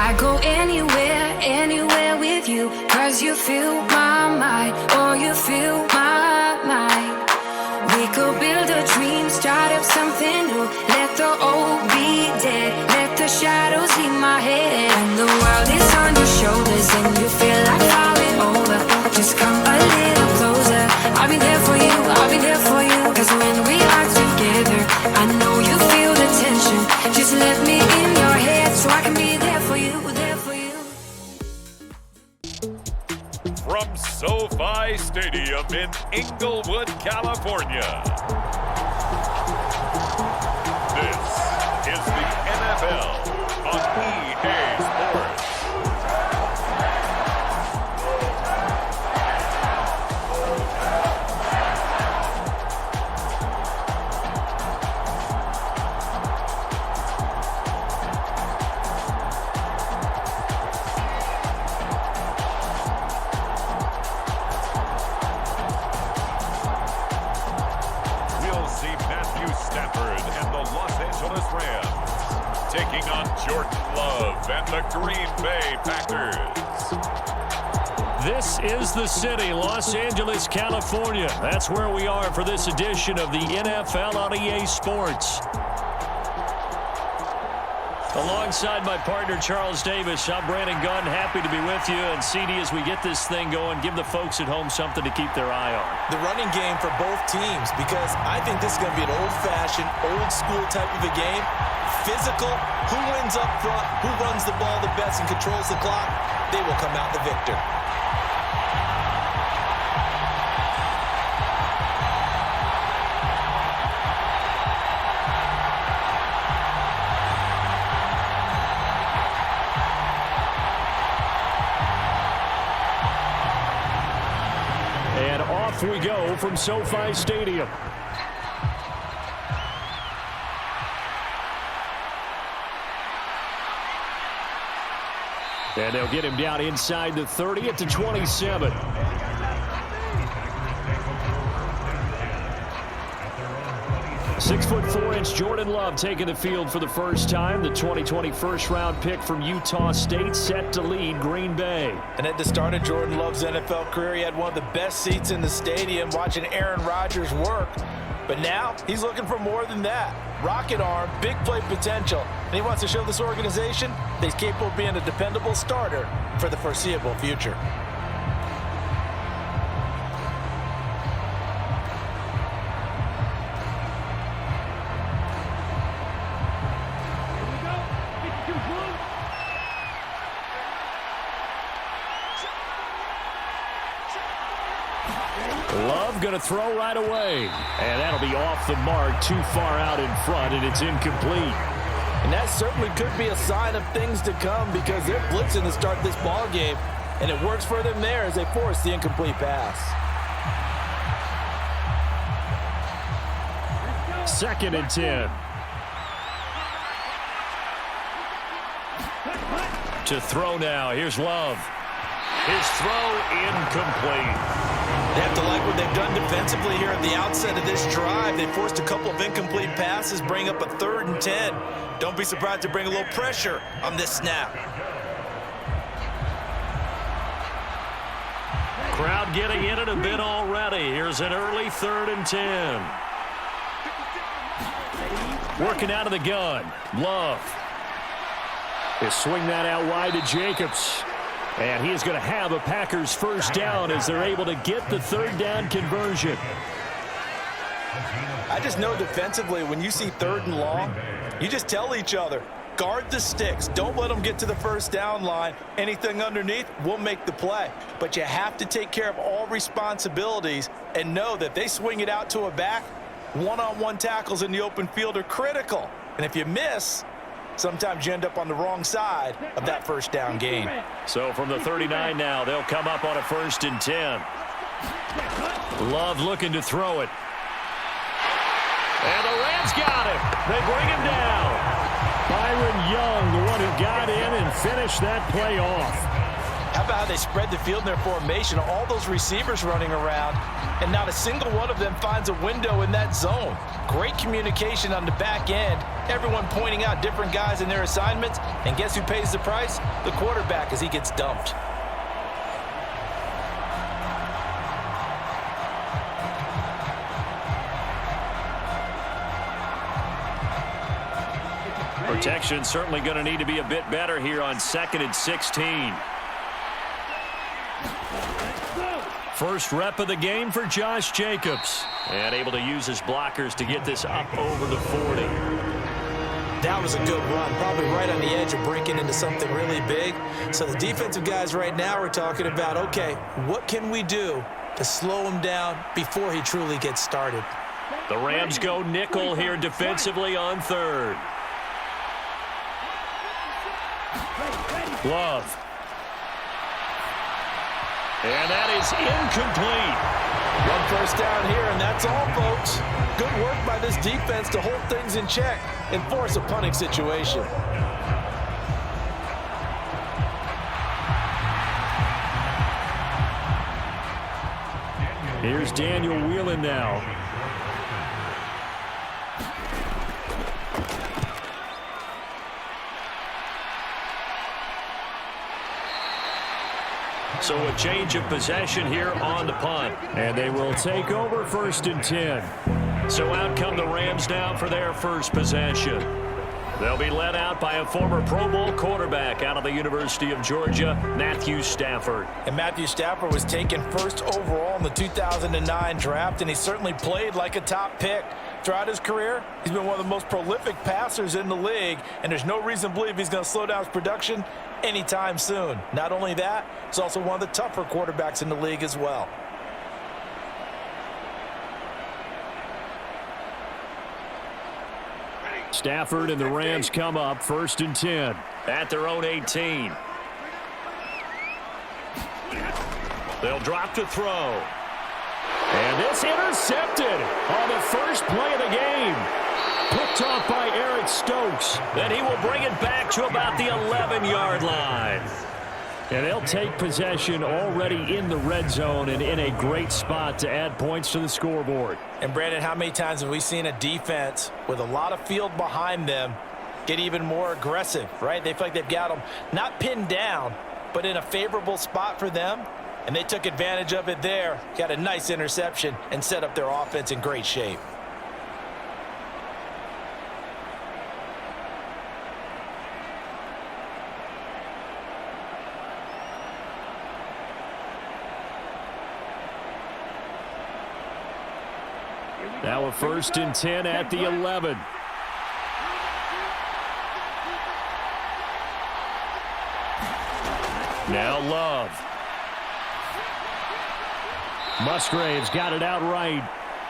I go anywhere, anywhere with you, 'cause you fill my mind, or you fill my mind. We could build a dream, start up something new. Let the old be dead, let the shadows leave my head. And the world is on your shoulders and you feel like falling over. Just come a little closer. I'll be there for you, I'll be there for you. 'Cause when we are together, I know you feel the tension. Just let me in your head so I can be there for you, there for you. From SoFi Stadium in Inglewood, California, this is the NFL on EA Sports. Taking on Jordan Love and the Green Bay Packers. This is the city, Los Angeles, California. That's where we are for this edition of the NFL on EA Sports. Alongside my partner, Charles Davis, I'm Brandon Gunn. Happy to be with you. And CD, as we get this thing going, give the folks at home something to keep their eye on. The running game for both teams, because I think this is going to be an old-fashioned, old-school type of a game. Physical, who wins up front, who runs the ball the best and controls the clock, they will come out the victor. And off we go from SoFi Stadium. And they'll get him down inside the 30 at the 27. .4" Jordan Love taking the field for the first time. The 2020 first-round pick from Utah State set to lead Green Bay. And at the start of Jordan Love's NFL career, he had one of the best seats in the stadium watching Aaron Rodgers work. But now he's looking for more than that. Rocket arm, big play potential. And he wants to show this organization that he's capable of being a dependable starter for the foreseeable future. Love going to throw right away. And that'll be off the mark, too far out in front, and it's incomplete. And that certainly could be a sign of things to come, because they're blitzing to start this ball game, and it works for them there as they force the incomplete pass. 2nd and 10. To throw now. Here's Love. His throw incomplete. They have to like what they've done defensively here at the outset of this drive. They forced a couple of incomplete passes, bring up a 3rd and 10. Don't be surprised to bring a little pressure on this snap. Crowd getting in it a bit already. Here's an early 3rd and 10. Working out of the gun. Love. He'll swing that out wide to Jacobs. And he is going to have a Packers first down as they're able to get the 3rd down conversion. I just know defensively, when you see 3rd and long, you just tell each other, guard the sticks. Don't let them get to the first down line. Anything underneath will make the play. But you have to take care of all responsibilities and know that they swing it out to a back. One-on-one tackles in the open field are critical. And if you miss, sometimes you end up on the wrong side of that first down gain. So from the 39 now, they'll come up on a 1st and 10. Love looking to throw it. And the Rams got him. They bring him down. Byron Young, the one who got in and finished that play off. How about how they spread the field in their formation? All those receivers running around. and not a single one of them finds a window in that zone. Great communication on the back end. Everyone pointing out different guys in their assignments, and guess who pays the price? The quarterback, as he gets dumped. Protection certainly going to need to be a bit better here on 2nd and 16. First rep of the game for Josh Jacobs. And able to use his blockers to get this up over the 40. That was a good run, probably right on the edge of breaking into something really big. So the defensive guys right now are talking about, okay, what can we do to slow him down before he truly gets started? The Rams go nickel here defensively on 3rd. Love. And that is incomplete. One first down here, and that's all, folks. Good work by this defense to hold things in check and force a punting situation. Here's Daniel Whelan now. So a change of possession here on the punt. And they will take over 1st and 10. So out come the Rams now for their first possession. They'll be led out by a former Pro Bowl quarterback out of the University of Georgia, Matthew Stafford. And Matthew Stafford was taken 1st overall in the 2009 draft, and he certainly played like a top pick. Throughout his career, he's been one of the most prolific passers in the league, and there's no reason to believe he's going to slow down his production anytime soon. Not only that, he's also one of the tougher quarterbacks in the league as well. Stafford and the Rams come up 1st and 10 at their own 18. They'll drop to throw. And it's intercepted on the first play of the game. Picked off by Eric Stokes. Then he will bring it back to about the 11-yard line. And they'll take possession already in the red zone and in a great spot to add points to the scoreboard. And, Brandon, how many times have we seen a defense with a lot of field behind them get even more aggressive, right? They feel like they've got them not pinned down, but in a favorable spot for them. And they took advantage of it there, got a nice interception, and set up their offense in great shape. Now a 1st and 10 at the 11. Now Love. Musgrave's got it out right.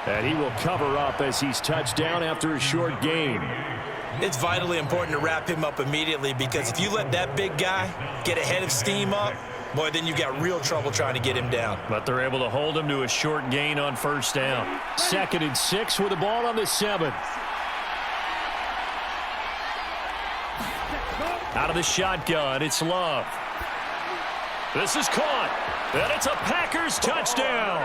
And he will cover up as he's touched down after a short gain. It's vitally important to wrap him up immediately, because if you let that big guy get ahead of steam up, boy, then you've got real trouble trying to get him down. But they're able to hold him to a short gain on 1st down. 2nd and 6 with the ball on the 7. Out of the shotgun, it's Love. This is caught, and it's a Packers touchdown.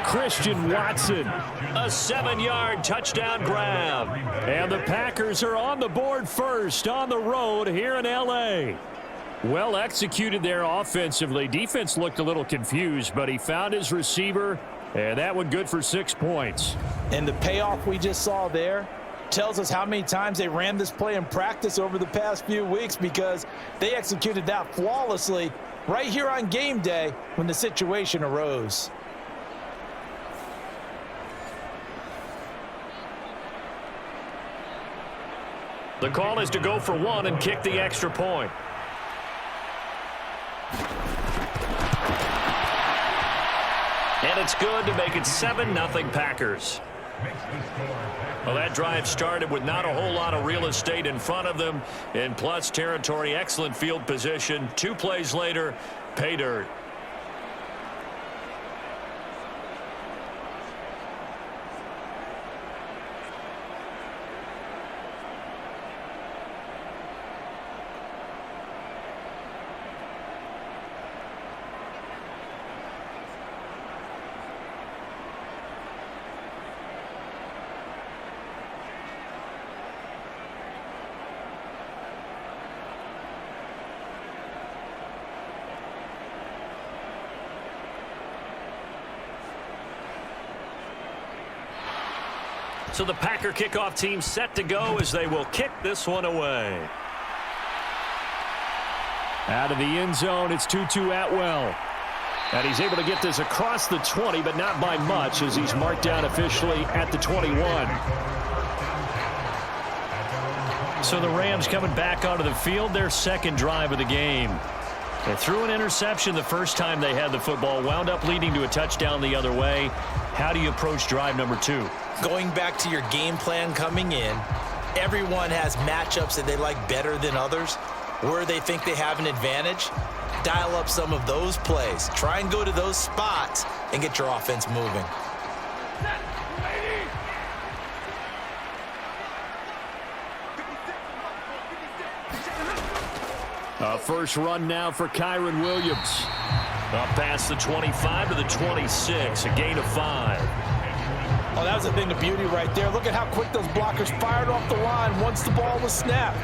Christian Watson, a 7-yard touchdown grab. And the Packers are on the board first on the road here in L.A. Well executed there offensively. Defense looked a little confused, but he found his receiver, and that one good for 6 points. And the payoff we just saw there tells us how many times they ran this play in practice over the past few weeks, because they executed that flawlessly right here on game day when the situation arose. The call is to go for 1 and kick the extra point. And it's good to make it 7-0 Packers. Well, that drive started with not a whole lot of real estate in front of them. In plus territory, excellent field position. 2 plays later, pay dirt. So the Packer kickoff team set to go as they will kick this one away. Out of the end zone, it's Tutu Atwell. And he's able to get this across the 20, but not by much as he's marked down officially at the 21. So the Rams coming back onto the field, their second drive of the game. They threw an interception the first time they had the football, wound up leading to a touchdown the other way. How do you approach drive number 2? Going back to your game plan coming in, everyone has matchups that they like better than others, where they think they have an advantage. Dial up some of those plays. Try and go to those spots and get your offense moving. First run now for Kyren Williams. Up past the 25 to the 26, a gain of 5. Oh, that was a thing of beauty right there. Look at how quick those blockers fired off the line once the ball was snapped.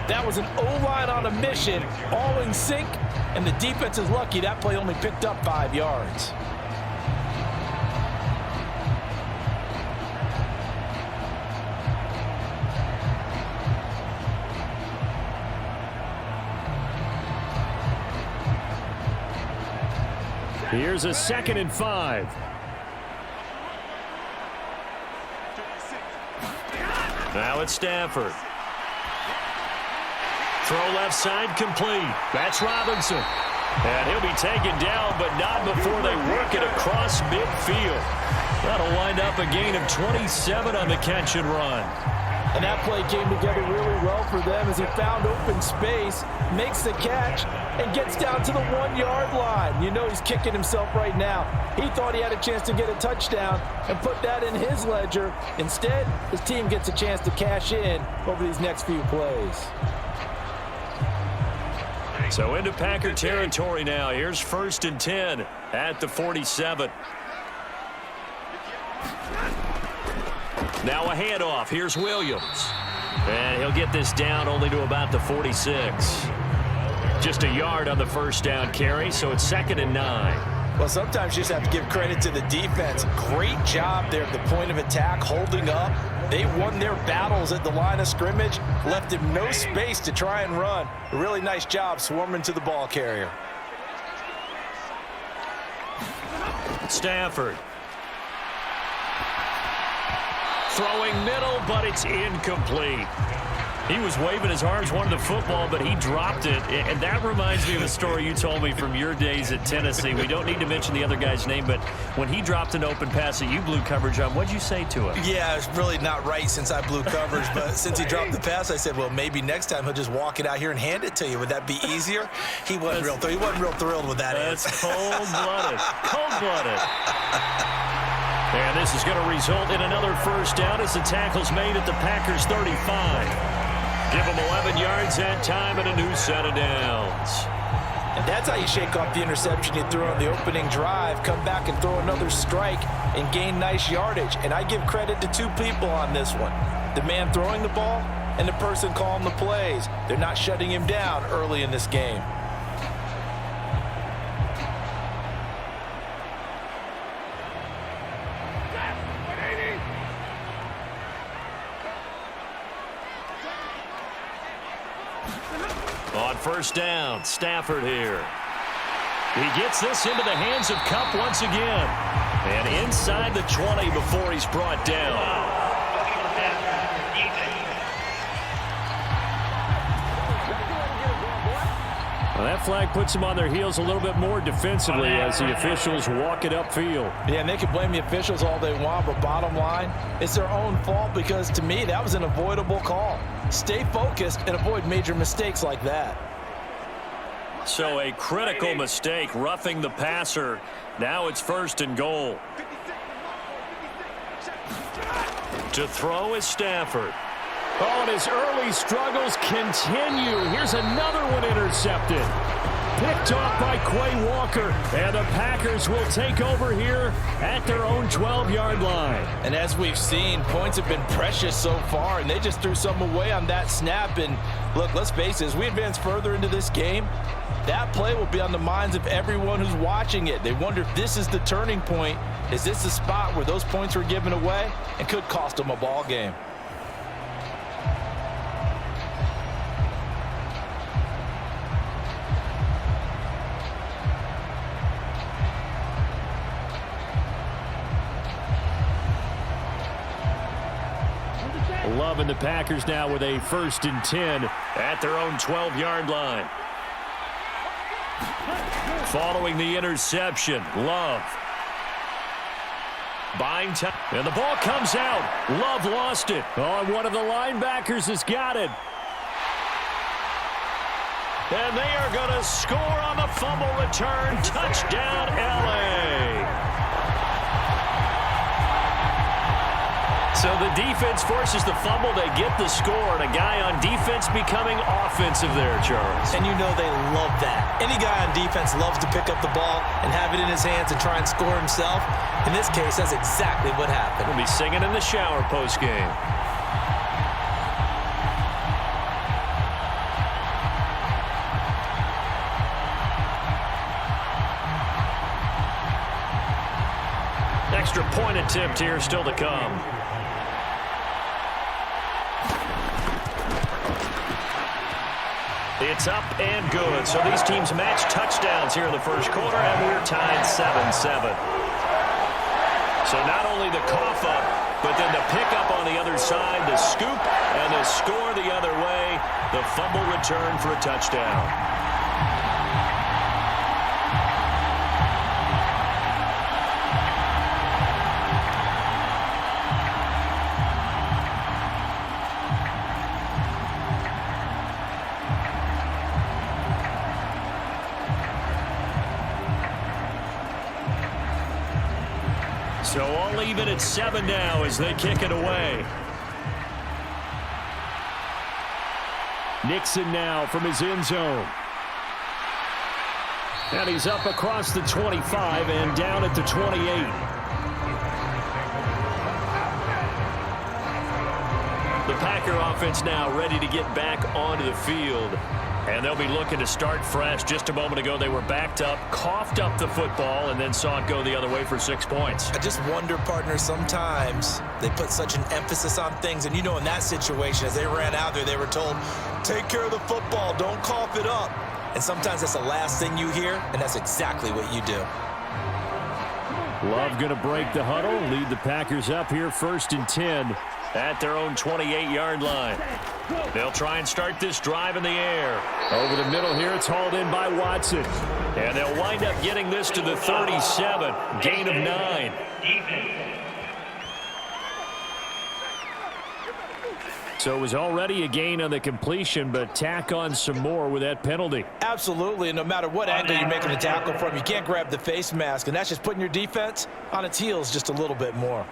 That was an O-line on a mission, all in sync, and the defense is lucky that play only picked up 5 yards. Here's a 2nd and 5. Now it's Stafford. Throw left side complete. That's Robinson. And he'll be taken down, but not before they work it across midfield. That'll wind up a gain of 27 on the catch and run. And that play came together really well for them as he found open space, makes the catch, and gets down to the 1-yard line. You know he's kicking himself right now. He thought he had a chance to get a touchdown and put that in his ledger. Instead, his team gets a chance to cash in over these next few plays. So into Packer territory now. Here's 1st and 10 at the 47. Now a handoff. Here's Williams. And he'll get this down only to about the 46. Just a yard on the first down carry, so it's 2nd and 9. Well, sometimes you just have to give credit to the defense. Great job there at the point of attack, holding up. They won their battles at the line of scrimmage, left him no space to try and run. A really nice job swarming to the ball carrier. Stafford. Throwing middle, but it's incomplete. He was waving his arms, wanted the football, but he dropped it. And that reminds me of a story you told me from your days at Tennessee. We don't need to mention the other guy's name, but when he dropped an open pass that you blew coverage on, what'd you say to him? Yeah, it's really not right since I blew coverage, but since he dropped the pass, I said, well, maybe next time he'll just walk it out here and hand it to you. Would that be easier? He wasn't real thrilled with that. That's cold-blooded. Cold-blooded. And this is going to result in another first down as the tackle's made at the Packers' 35. Give them 11 yards that time and a new set of downs. And that's how you shake off the interception you threw on the opening drive, come back and throw another strike and gain nice yardage. And I give credit to 2 people on this one. The man throwing the ball and the person calling the plays. They're not shutting him down early in this game. On first down, Stafford here. He gets this into the hands of Kupp once again. And inside the 20 before he's brought down. Well, that flag puts them on their heels a little bit more defensively as the officials walk it upfield. Yeah, and they can blame the officials all they want, but bottom line, it's their own fault because, to me, that was an avoidable call. Stay focused and avoid major mistakes like that. So a critical mistake, roughing the passer. Now it's 1st and goal. To throw is Stafford. Oh, and his early struggles continue. Here's another one intercepted. Picked off by Quay Walker. And the Packers will take over here at their own 12-yard line. And as we've seen, points have been precious so far, and they just threw some away on that snap. And Look, let's face it, as we advance further into this game, that play will be on the minds of everyone who's watching it. They wonder if this is the turning point. Is this the spot where those points were given away and could cost them a ball game? Love and the Packers now with a 1st and 10 at their own 12-yard line. Following the interception, Love. Buying time, and the ball comes out. Love lost it. Oh, and one of the linebackers has got it. And they are going to score on the fumble return. Touchdown, L.A. So the defense forces the fumble. They get the score, and a guy on defense becoming offensive there, Charles. And you know they love that. Any guy on defense loves to pick up the ball and have it in his hands and try and score himself. In this case, that's exactly what happened. We'll be singing in the shower post-game. Extra point attempt here still to come. It's up and good. So these teams match touchdowns here in the first quarter, and we're tied 7-7. So not only the cough up, but then the pickup on the other side, the scoop, and the score the other way, the fumble return for a touchdown. So all even at 7 now as they kick it away. Nixon now from his end zone. And he's up across the 25 and down at the 28. The Packer offense now ready to get back onto the field. And they'll be looking to start fresh. Just a moment ago, they were backed up, coughed up the football, and then saw it go the other way for 6 points. I just wonder, partner, sometimes they put such an emphasis on things. And you know, in that situation, as they ran out there, they were told, take care of the football, don't cough it up. And sometimes that's the last thing you hear, and that's exactly what you do. Love going to break the huddle, lead the Packers up here 1st and 10 at their own 28-yard line. They'll try and start this drive in the air. Over the middle here, it's hauled in by Watson. And they'll wind up getting this to the 37. Gain of 9. So it was already a gain on the completion, but tack on some more with that penalty. Absolutely, and no matter what angle you're making a tackle from, you can't grab the face mask, and that's just putting your defense on its heels just a little bit more.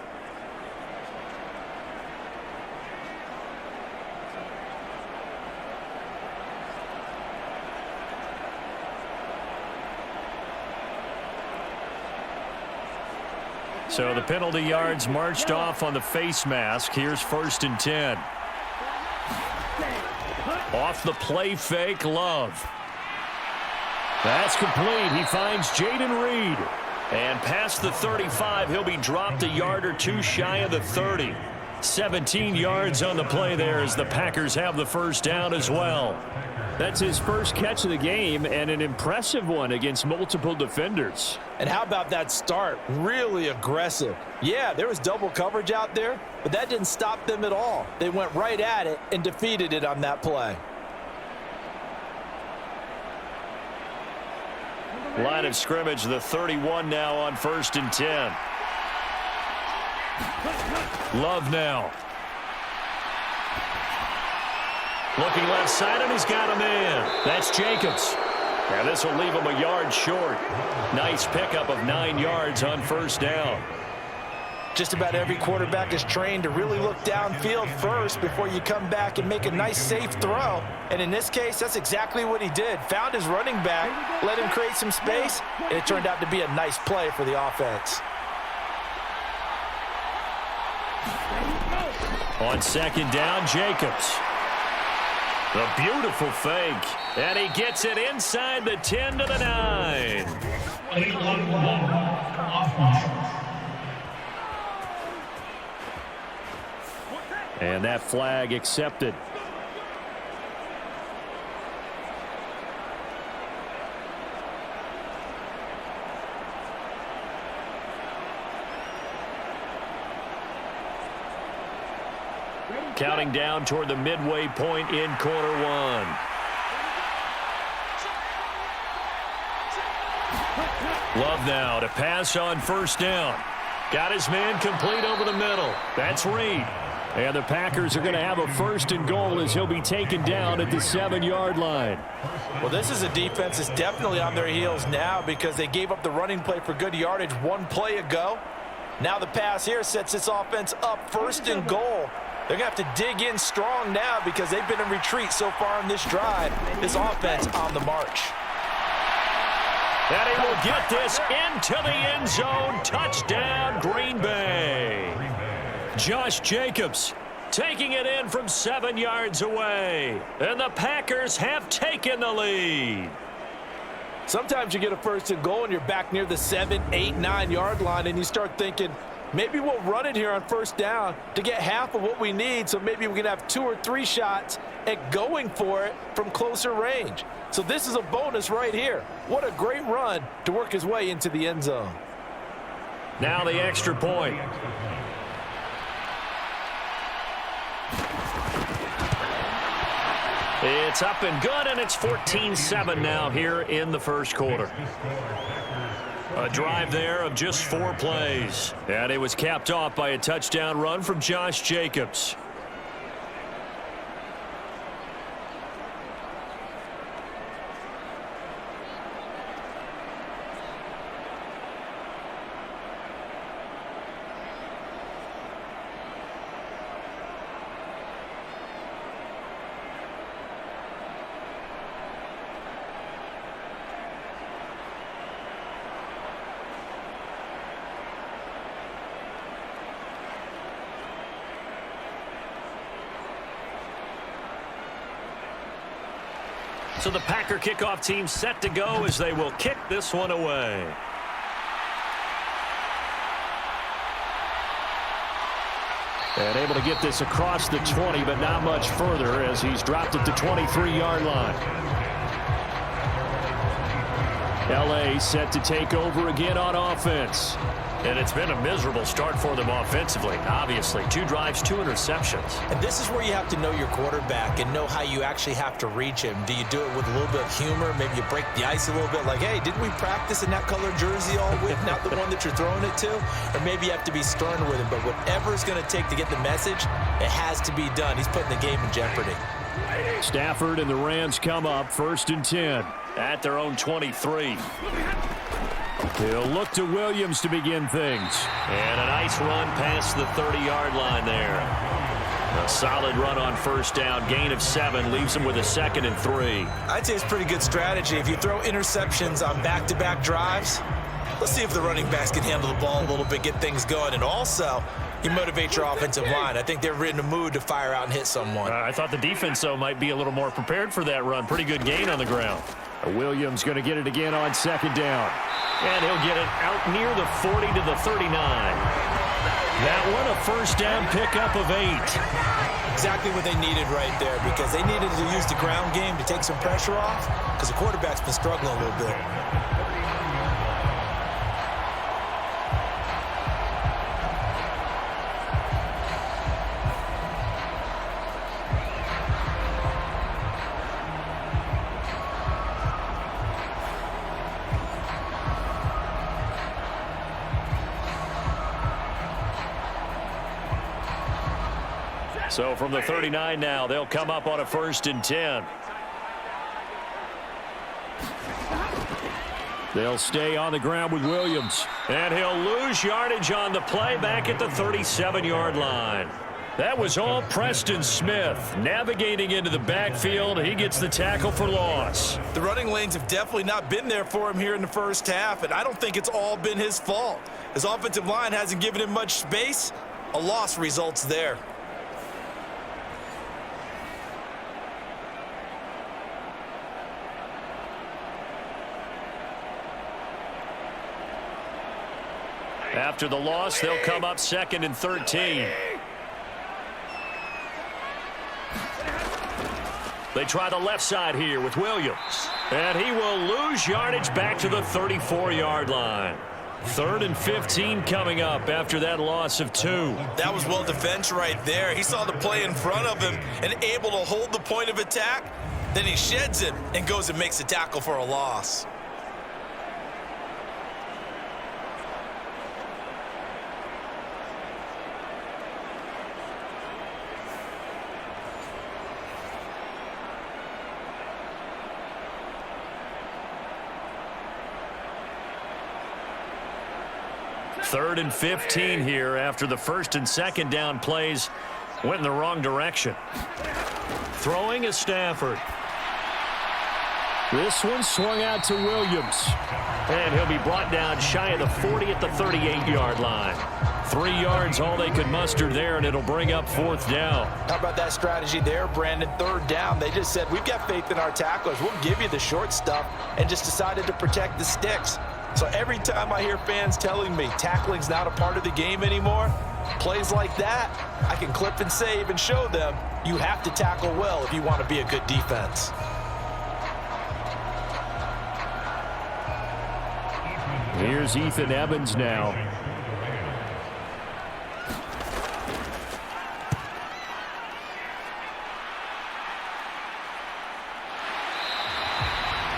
So the penalty yards marched off on the face mask. Here's 1st and 10. Off the play fake, Love. That's complete. He finds Jaden Reed. And past the 35, he'll be dropped a yard or two shy of the 30. 17 yards on the play there as the Packers have the first down as well. That's his first catch of the game, and an impressive one against multiple defenders. And how about that start? Really aggressive. Yeah, there was double coverage out there, but that didn't stop them at all. They went right at it and defeated it on that play. Line of scrimmage, the 31 now on 1st and 10. Love now. Looking left side, and he's got a man. That's Jacobs. And this will leave him a yard short. Nice pickup of 9 yards on 1st down. Just about every quarterback is trained to really look downfield first before you come back and make a nice, safe throw. And in this case, that's exactly what he did. Found his running back, let him create some space, and it turned out to be a nice play for the offense. On 2nd down, Jacobs. A beautiful fake. And he gets it inside the 10 to the 9. And that flag accepted. Counting down toward the midway point in quarter one. Love now to pass on first down. Got his man complete over the middle. That's Reed. And the Packers are going to have a first and goal as he'll be taken down at the 7-yard line. Well, this is a defense that's definitely on their heels now because they gave up the running play for good yardage one play ago. Now the pass here sets this offense up first and goal. They're going to have to dig in strong now because they've been in retreat so far in this drive. This offense on the march. And he will get this into the end zone. Touchdown, Green Bay. Josh Jacobs taking it in from 7 yards away. And the Packers have taken the lead. Sometimes you get a first and goal and you're back near the 7, 8, 9-yard line and you start thinking, maybe we'll run it here on first down to get half of what we need, so maybe we can have 2 or 3 shots at going for it from closer range. So this is a bonus right here. What a great run to work his way into the end zone. Now the extra point. It's up and good, and it's 14-7 now here in the first quarter. A drive there of just 4 plays. And it was capped off by a touchdown run from Josh Jacobs. So the Packer kickoff team set to go as they will kick this one away. And able to get this across the 20, but not much further as he's dropped at the 23-yard line. L.A. set to take over again on offense. And it's been a miserable start for them offensively. Obviously, 2 drives, 2 interceptions. And this is where you have to know your quarterback and know how you actually have to reach him. Do you do it with a little bit of humor? Maybe you break the ice a little bit like, hey, didn't we practice in that color jersey all week, not the one that you're throwing it to? Or maybe you have to be stern with him. But whatever it's going to take to get the message, it has to be done. He's putting the game in jeopardy. Stafford and the Rams come up first and 10 at their own 23. He'll look to Williams to begin things. And a nice run past the 30-yard line there. A solid run on first down. Gain of 7 leaves him with a 2nd and 3. I'd say it's pretty good strategy. If you throw interceptions on back-to-back drives, let's see if the running backs can handle the ball a little bit, get things going. And also, you motivate your offensive line. I think they're in the mood to fire out and hit someone. I thought the defense, though, might be a little more prepared for that run. Pretty good gain on the ground. Williams going to get it again on 2nd down. And he'll get it out near the 40 to the 39. That one a first down pickup of 8. Exactly what they needed right there because they needed to use the ground game to take some pressure off because the quarterback's been struggling a little bit. So from the 39 now, they'll come up on a 1st and 10. They'll stay on the ground with Williams. And he'll lose yardage on the play back at the 37-yard line. That was all Preston Smith navigating into the backfield. He gets the tackle for loss. The running lanes have definitely not been there for him here in the first half, and I don't think it's all been his fault. His offensive line hasn't given him much space. A loss results there. After the loss, they'll come up 2nd and 13. They try the left side here with Williams. And he will lose yardage back to the 34-yard line. 3rd and 15 coming up after that loss of 2. That was well defense right there. He saw the play in front of him and able to hold the point of attack. Then he sheds him and goes and makes a tackle for a loss. Third and 15 here after the 1st and 2nd down plays went in the wrong direction. Throwing is Stafford. This one swung out to Williams. And he'll be brought down shy of the 40 at the 38-yard line. 3 yards all they could muster there, and it'll bring up 4th down. How about that strategy there, Brandon? 3rd down. They just said, we've got faith in our tacklers. We'll give you the short stuff, and just decided to protect the sticks. So every time I hear fans telling me tackling's not a part of the game anymore, plays like that, I can clip and save and show them you have to tackle well if you want to be a good defense. Here's Ethan Evans now.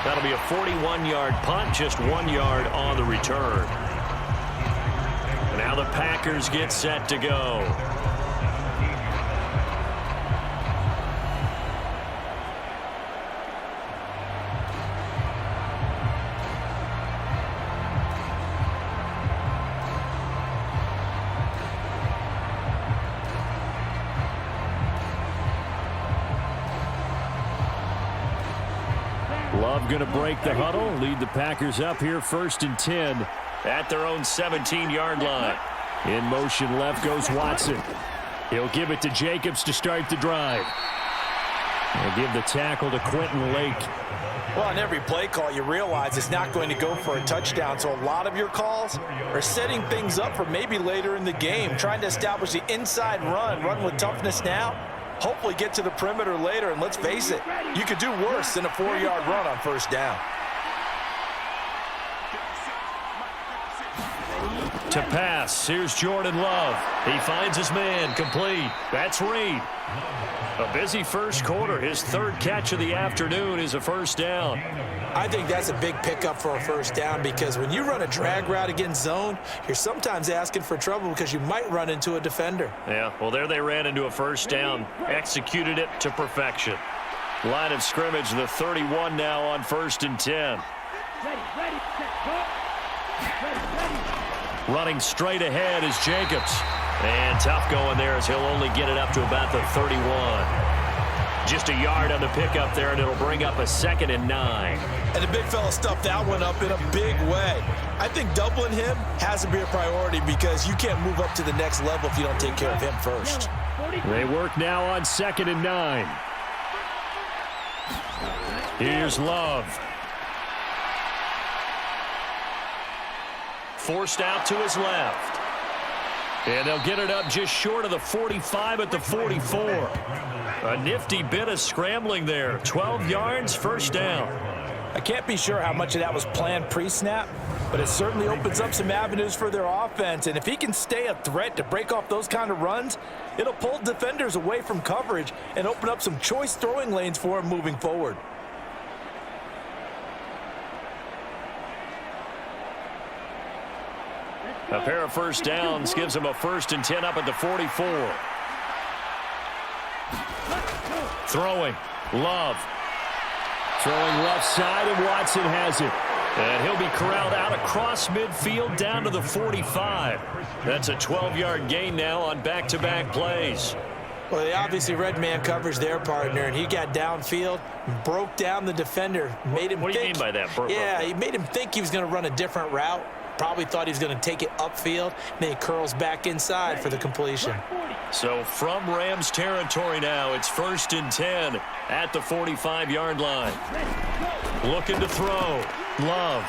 That'll be a 41-yard punt, just 1 yard on the return. Now the Packers get set to go. Love going to break the huddle, lead the Packers up here 1st and 10 at their own 17-yard line. In motion left goes Watson. He'll give it to Jacobs to start the drive. He'll give the tackle to Quentin Lake. Well, on every play call, you realize it's not going to go for a touchdown, so a lot of your calls are setting things up for maybe later in the game, trying to establish the inside run with toughness now. Hopefully get to the perimeter later, and let's face it, you could do worse than a 4-yard run on 1st down. To pass, here's Jordan Love. He finds his man, complete. That's Reed. A busy first quarter. His 3rd catch of the afternoon is a 1st down. I think that's a big pickup for a 1st down, because when you run a drag route against zone, you're sometimes asking for trouble because you might run into a defender. Yeah, well, there they ran into a 1st down, executed it to perfection. Line of scrimmage, the 31 now on 1st and 10. Running straight ahead is Jacobs. And tough going there as he'll only get it up to about the 31. Just a yard on the pickup there, and it'll bring up a 2nd and 9. And the big fella stuffed that one up in a big way. I think doubling him has to be a priority, because you can't move up to the next level if you don't take care of him first. They work now on 2nd and 9. Here's Love. Forced out to his left. And they'll get it up just short of the 45 at the 44. A nifty bit of scrambling there. 12 yards, 1st down. I can't be sure how much of that was planned pre-snap, but it certainly opens up some avenues for their offense. And if he can stay a threat to break off those kind of runs, it'll pull defenders away from coverage and open up some choice throwing lanes for him moving forward. A pair of 1st downs gives him a 1st and 10 up at the 44. Throwing. Love. Throwing left side, and Watson has it. And he'll be corralled out across midfield down to the 45. That's a 12-yard gain now on back-to-back plays. Well, they obviously read man coverage their partner, and he got downfield, broke down the defender, made him What do you mean by that? Yeah, he made him think he was going to run a different route. Probably thought he was going to take it upfield. Then he curls back inside for the completion. So from Rams territory now, it's 1st and 10 at the 45-yard line. Looking to throw. Love.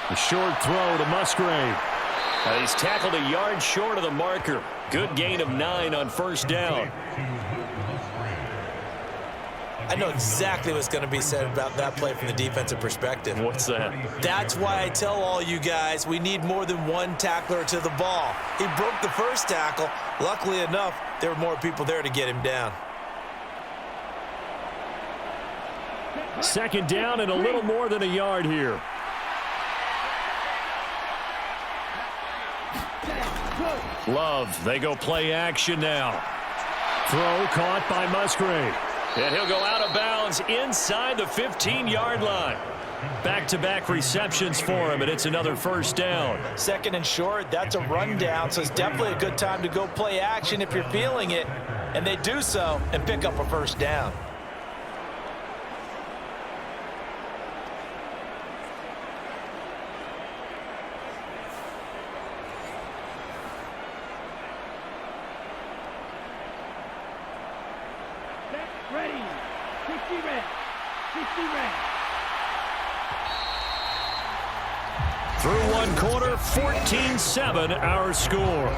A short throw to Musgrave. He's tackled a yard short of the marker. Good gain of 9 on first down. I know exactly what's going to be said about that play from the defensive perspective. What's that? That's why I tell all you guys we need more than one tackler to the ball. He broke the first tackle. Luckily enough, there were more people there to get him down. Second down and a little more than a yard here. Love, they go play action now. Throw caught by Musgrave. And he'll go out of bounds inside the 15-yard line. Back-to-back receptions for him, and it's another first down. Second and short, that's a rundown, so it's definitely a good time to go play action if you're feeling it. And they do so and pick up a first down. Ready. 60 red. 60 red. Through one quarter, 14-7 our score.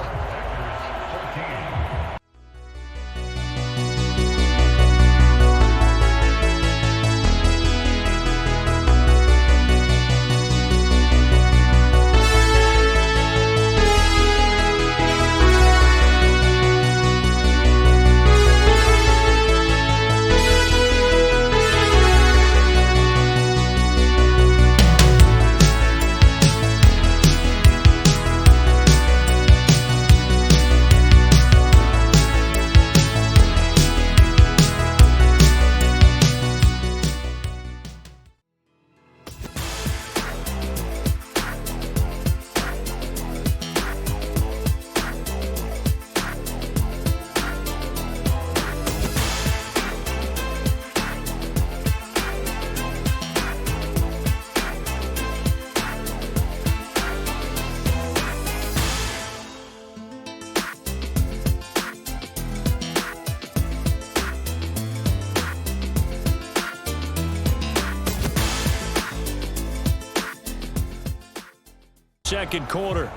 Second quarter,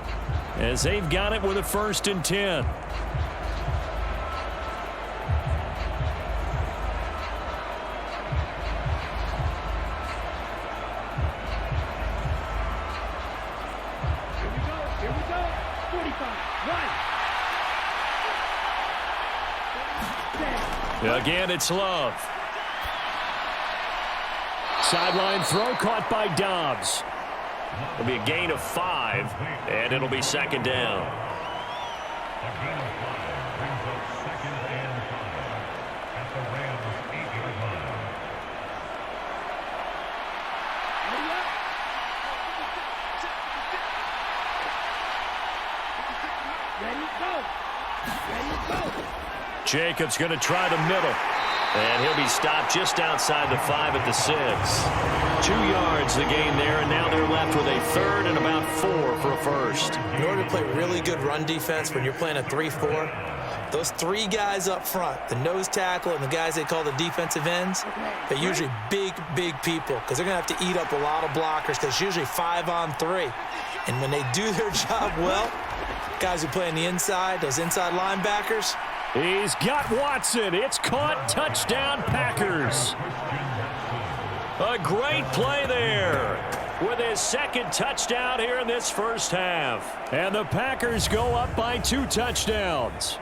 as they've got it with a 1st and 10. Here we go. 45. Right. Again, it's Love. Sideline throw caught by Dobbs. It'll be a gain of 5, and it'll be second down. Ready, go. Ready, go. Jacobs going to try the middle. And he'll be stopped just outside the 5 at the 6. 2 yards the gain there, and now they're left with a 3rd and about 4 for a first. In order to play really good run defense when you're playing a 3-4, those 3 guys up front, the nose tackle and the guys they call the defensive ends, they're usually big people because they're going to have to eat up a lot of blockers because it's usually 5 on 3. And when they do their job well, guys who play on the inside, those inside linebackers, he's got Watson. It's caught. Touchdown, Packers. A great play there with his second touchdown here in this first half. And the Packers go up by 2 touchdowns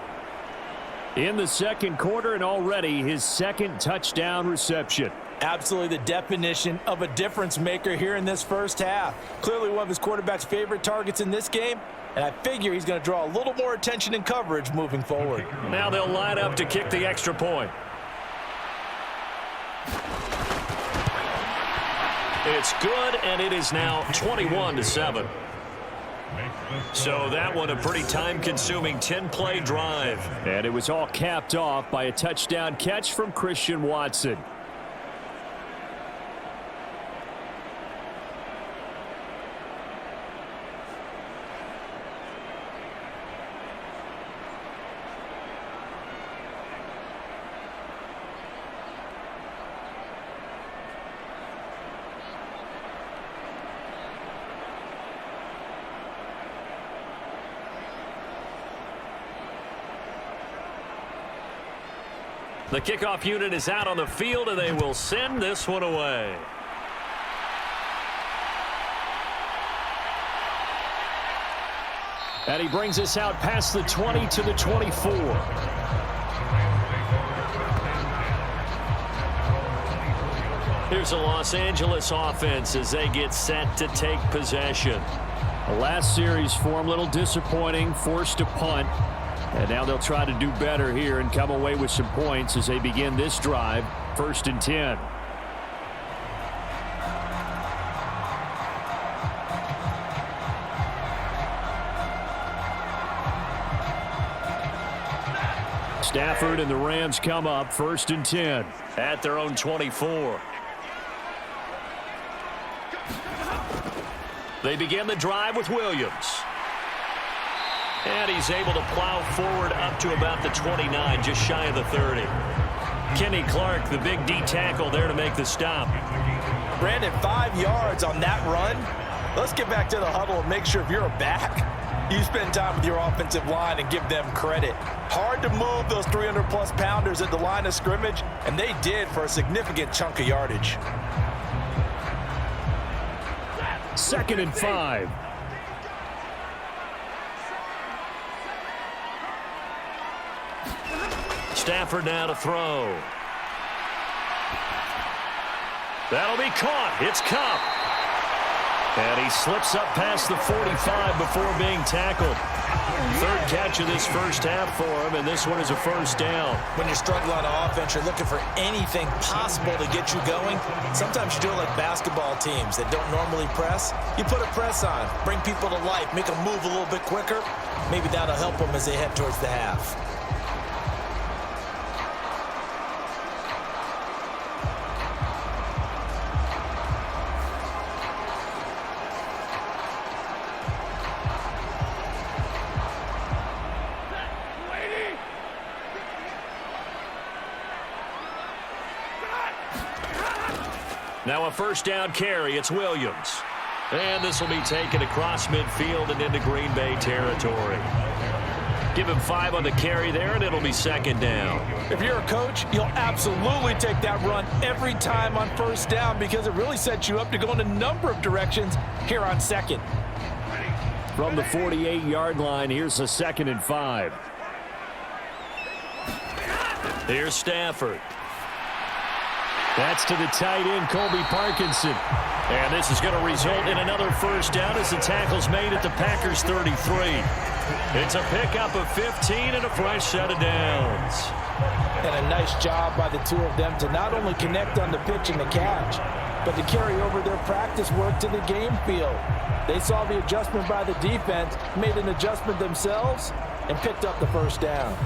in the second quarter, and already his second touchdown reception. absolutely the definition of a difference maker here in this first half. Clearly one of his quarterback's favorite targets in this game, and I figure he's going to draw a little more attention and coverage moving forward. Now they'll line up to kick the extra point. It's good, and it is now 21-7. So that one a pretty time-consuming 10-play drive. And it was all capped off by a touchdown catch from Christian Watson. The kickoff unit is out on the field, and they will send this one away. And he brings us out past the 20 to the 24. Here's the Los Angeles offense as they get set to take possession. The last series for him, a little disappointing, forced a punt. And now they'll try to do better here and come away with some points as they begin this drive, 1st and 10. Stafford and the Rams come up, 1st and 10. At their own 24. They begin the drive with Williams. And he's able to plow forward up to about the 29, just shy of the 30. Kenny Clark, the big D tackle there to make the stop. Brandon, 5 yards on that run. Let's get back to the huddle and make sure if you're a back, you spend time with your offensive line and give them credit. Hard to move those 300-plus pounders at the line of scrimmage, and they did for a significant chunk of yardage. 2nd and 5. Stafford now to throw. That'll be caught. It's Cup. And he slips up past the 45 before being tackled. 3rd catch of this first half for him, and this one is a 1st down. When you're struggling on offense, you're looking for anything possible to get you going. Sometimes you do it like basketball teams that don't normally press. You put a press on, bring people to life, make them move a little bit quicker. Maybe that'll help them as they head towards the half. Now a 1st down carry. It's Williams. And this will be taken across midfield and into Green Bay territory. Give him 5 on the carry there, and it'll be 2nd down. If you're a coach, you'll absolutely take that run every time on 1st down because it really sets you up to go in a number of directions here on 2nd. From the 48-yard line, here's a 2nd and 5. Here's Stafford. That's to the tight end, Colby Parkinson. And this is going to result in another 1st down as the tackle's made at the Packers' 33. It's a pickup of 15 and a fresh set of downs. And a nice job by the two of them to not only connect on the pitch and the catch, but to carry over their practice work to the game field. They saw the adjustment by the defense, made an adjustment themselves, and picked up the 1st down.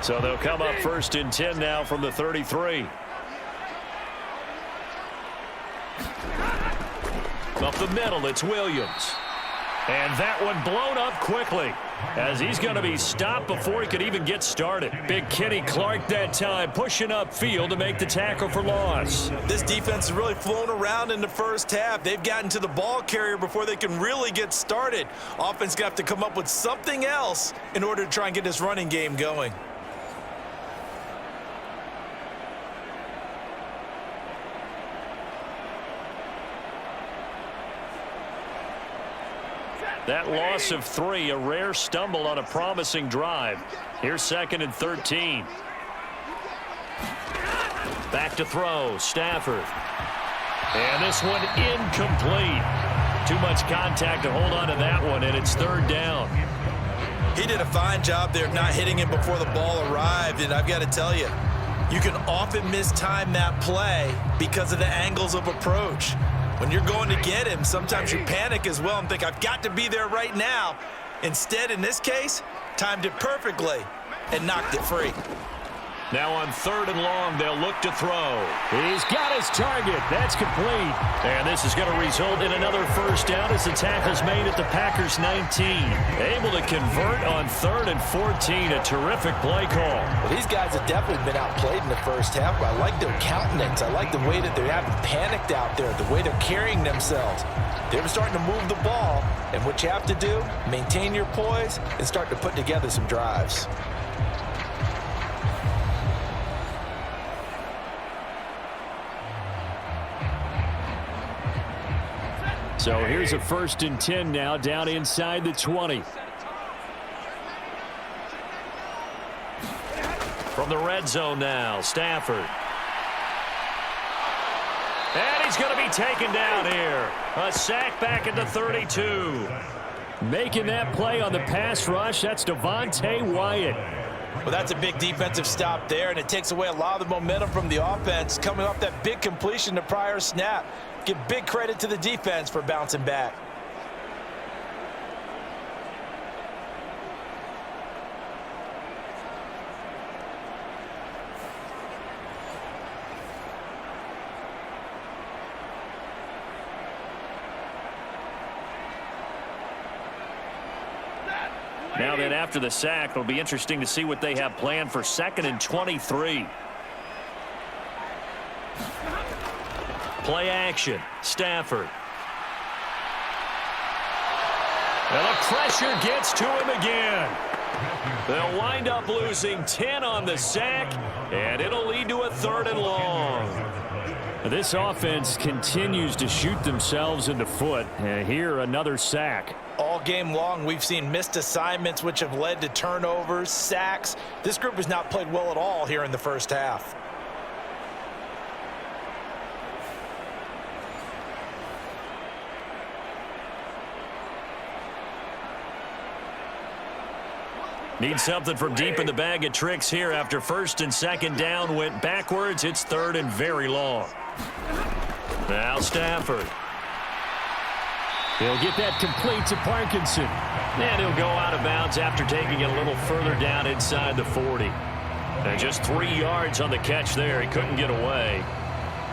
So they'll come up 1st and 10 now from the 33. Up the middle, it's Williams. And that one blown up quickly as he's going to be stopped before he could even get started. Big Kenny Clark that time pushing upfield to make the tackle for loss. This defense has really flown around in the 1st half. They've gotten to the ball carrier before they can really get started. Offense got to come up with something else in order to try and get this running game going. That loss of 3, a rare stumble on a promising drive. Here's 2nd and 13. Back to throw, Stafford. And this one incomplete. Too much contact to hold on to that one, and it's 3rd down. He did a fine job there of not hitting him before the ball arrived, and I've got to tell you, you can often mistime that play because of the angles of approach. When you're going to get him, sometimes you panic as well and think, I've got to be there right now. Instead, in this case, timed it perfectly and knocked it free. Now on 3rd and long, they'll look to throw. He's got his target. That's complete. And this is going to result in another first down as the tackle's made at the Packers' 19. Able to convert on 3rd and 14. A terrific play call. Well, these guys have definitely been outplayed in the first half, but I like their countenance. I like the way that they haven't panicked out there, the way they're carrying themselves. They're starting to move the ball, and what you have to do, maintain your poise and start to put together some drives. So here's a 1st and 10 now, down inside the 20. From the red zone now, Stafford. And he's going to be taken down here. A sack back at the 32. Making that play on the pass rush, that's Devontae Wyatt. Well, that's a big defensive stop there, and it takes away a lot of the momentum from the offense coming off that big completion the prior snap. Give big credit to the defense for bouncing back. Now then, after the sack, it'll be interesting to see what they have planned for 2nd and 23. Play action. Stafford. And the pressure gets to him again. They'll wind up losing 10 on the sack, and it'll lead to a 3rd and long. This offense continues to shoot themselves in the foot. And here, another sack. All game long, we've seen missed assignments, which have led to turnovers, sacks. This group has not played well at all here in the first half. Need something from deep in the bag of tricks here after 1st and 2nd down went backwards. It's 3rd and very long. Now Stafford. He'll get that complete to Parkinson. And he'll go out of bounds after taking it a little further down inside the 40. And just 3 yards on the catch there. He couldn't get away.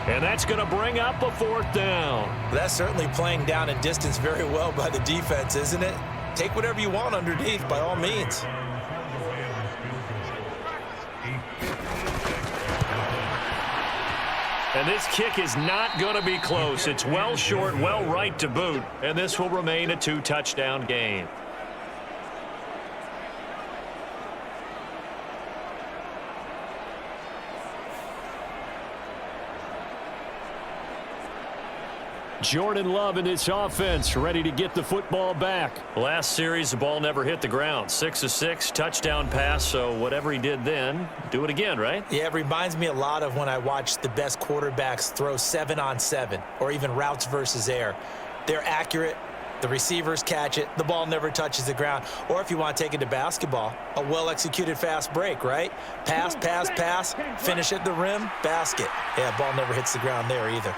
And that's going to bring up a 4th down. That's certainly playing down in distance very well by the defense, isn't it? Take whatever you want underneath, by all means. And this kick is not going to be close. It's well short, well right to boot. And this will remain a 2-touchdown game. Jordan Love in this offense, ready to get the football back. Last series, the ball never hit the ground. 6 of 6, touchdown pass. So whatever he did then, do it again, right? Yeah, it reminds me a lot of when I watched the best quarterbacks throw 7-on-7 or even routes versus air. They're accurate. The receivers catch it. The ball never touches the ground. Or if you want to take it to basketball, a well-executed fast break, right? Pass, pass, pass, finish at the rim, basket. Yeah, ball never hits the ground there either.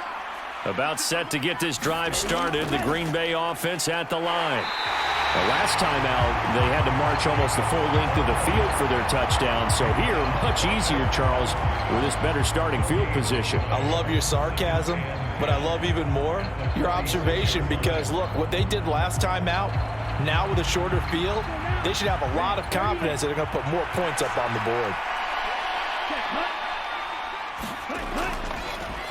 About set to get this drive started. The Green Bay offense at the line. The last time out, they had to march almost the full length of the field for their touchdown. So here, much easier, Charles, with this better starting field position. I love your sarcasm, but I love even more your observation because, look, what they did last time out, now with a shorter field, they should have a lot of confidence that they're going to put more points up on the board.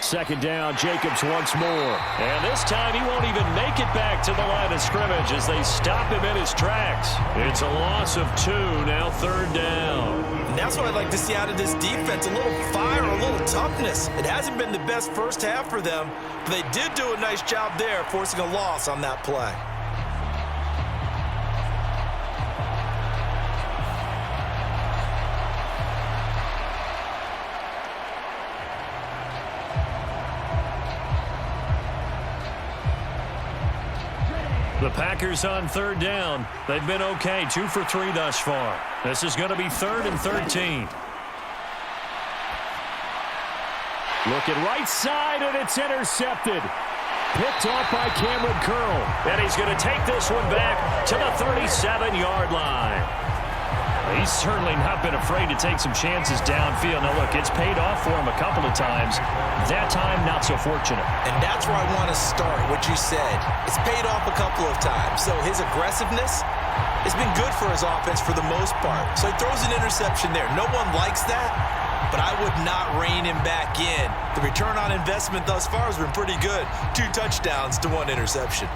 2nd down, Jacobs once more. And this time he won't even make it back to the line of scrimmage as they stop him in his tracks. It's a loss of 2, now 3rd down. And that's what I'd like to see out of this defense, a little fire, a little toughness. It hasn't been the best first half for them, but they did do a nice job there, forcing a loss on that play. The Packers on 3rd down. They've been okay, 2 for 3 thus far. This is going to be 3rd and 13. Looking right side, and it's intercepted. Picked off by Cameron Curl. And he's going to take this one back to the 37-yard line. He's certainly not been afraid to take some chances downfield. Now, look, it's paid off for him a couple of times. That time, not so fortunate. And that's where I want to start, what you said. It's paid off a couple of times. So his aggressiveness has been good for his offense for the most part. So he throws an interception there. No one likes that, but I would not rein him back in. The return on investment thus far has been pretty good. 2 touchdowns to 1 interception.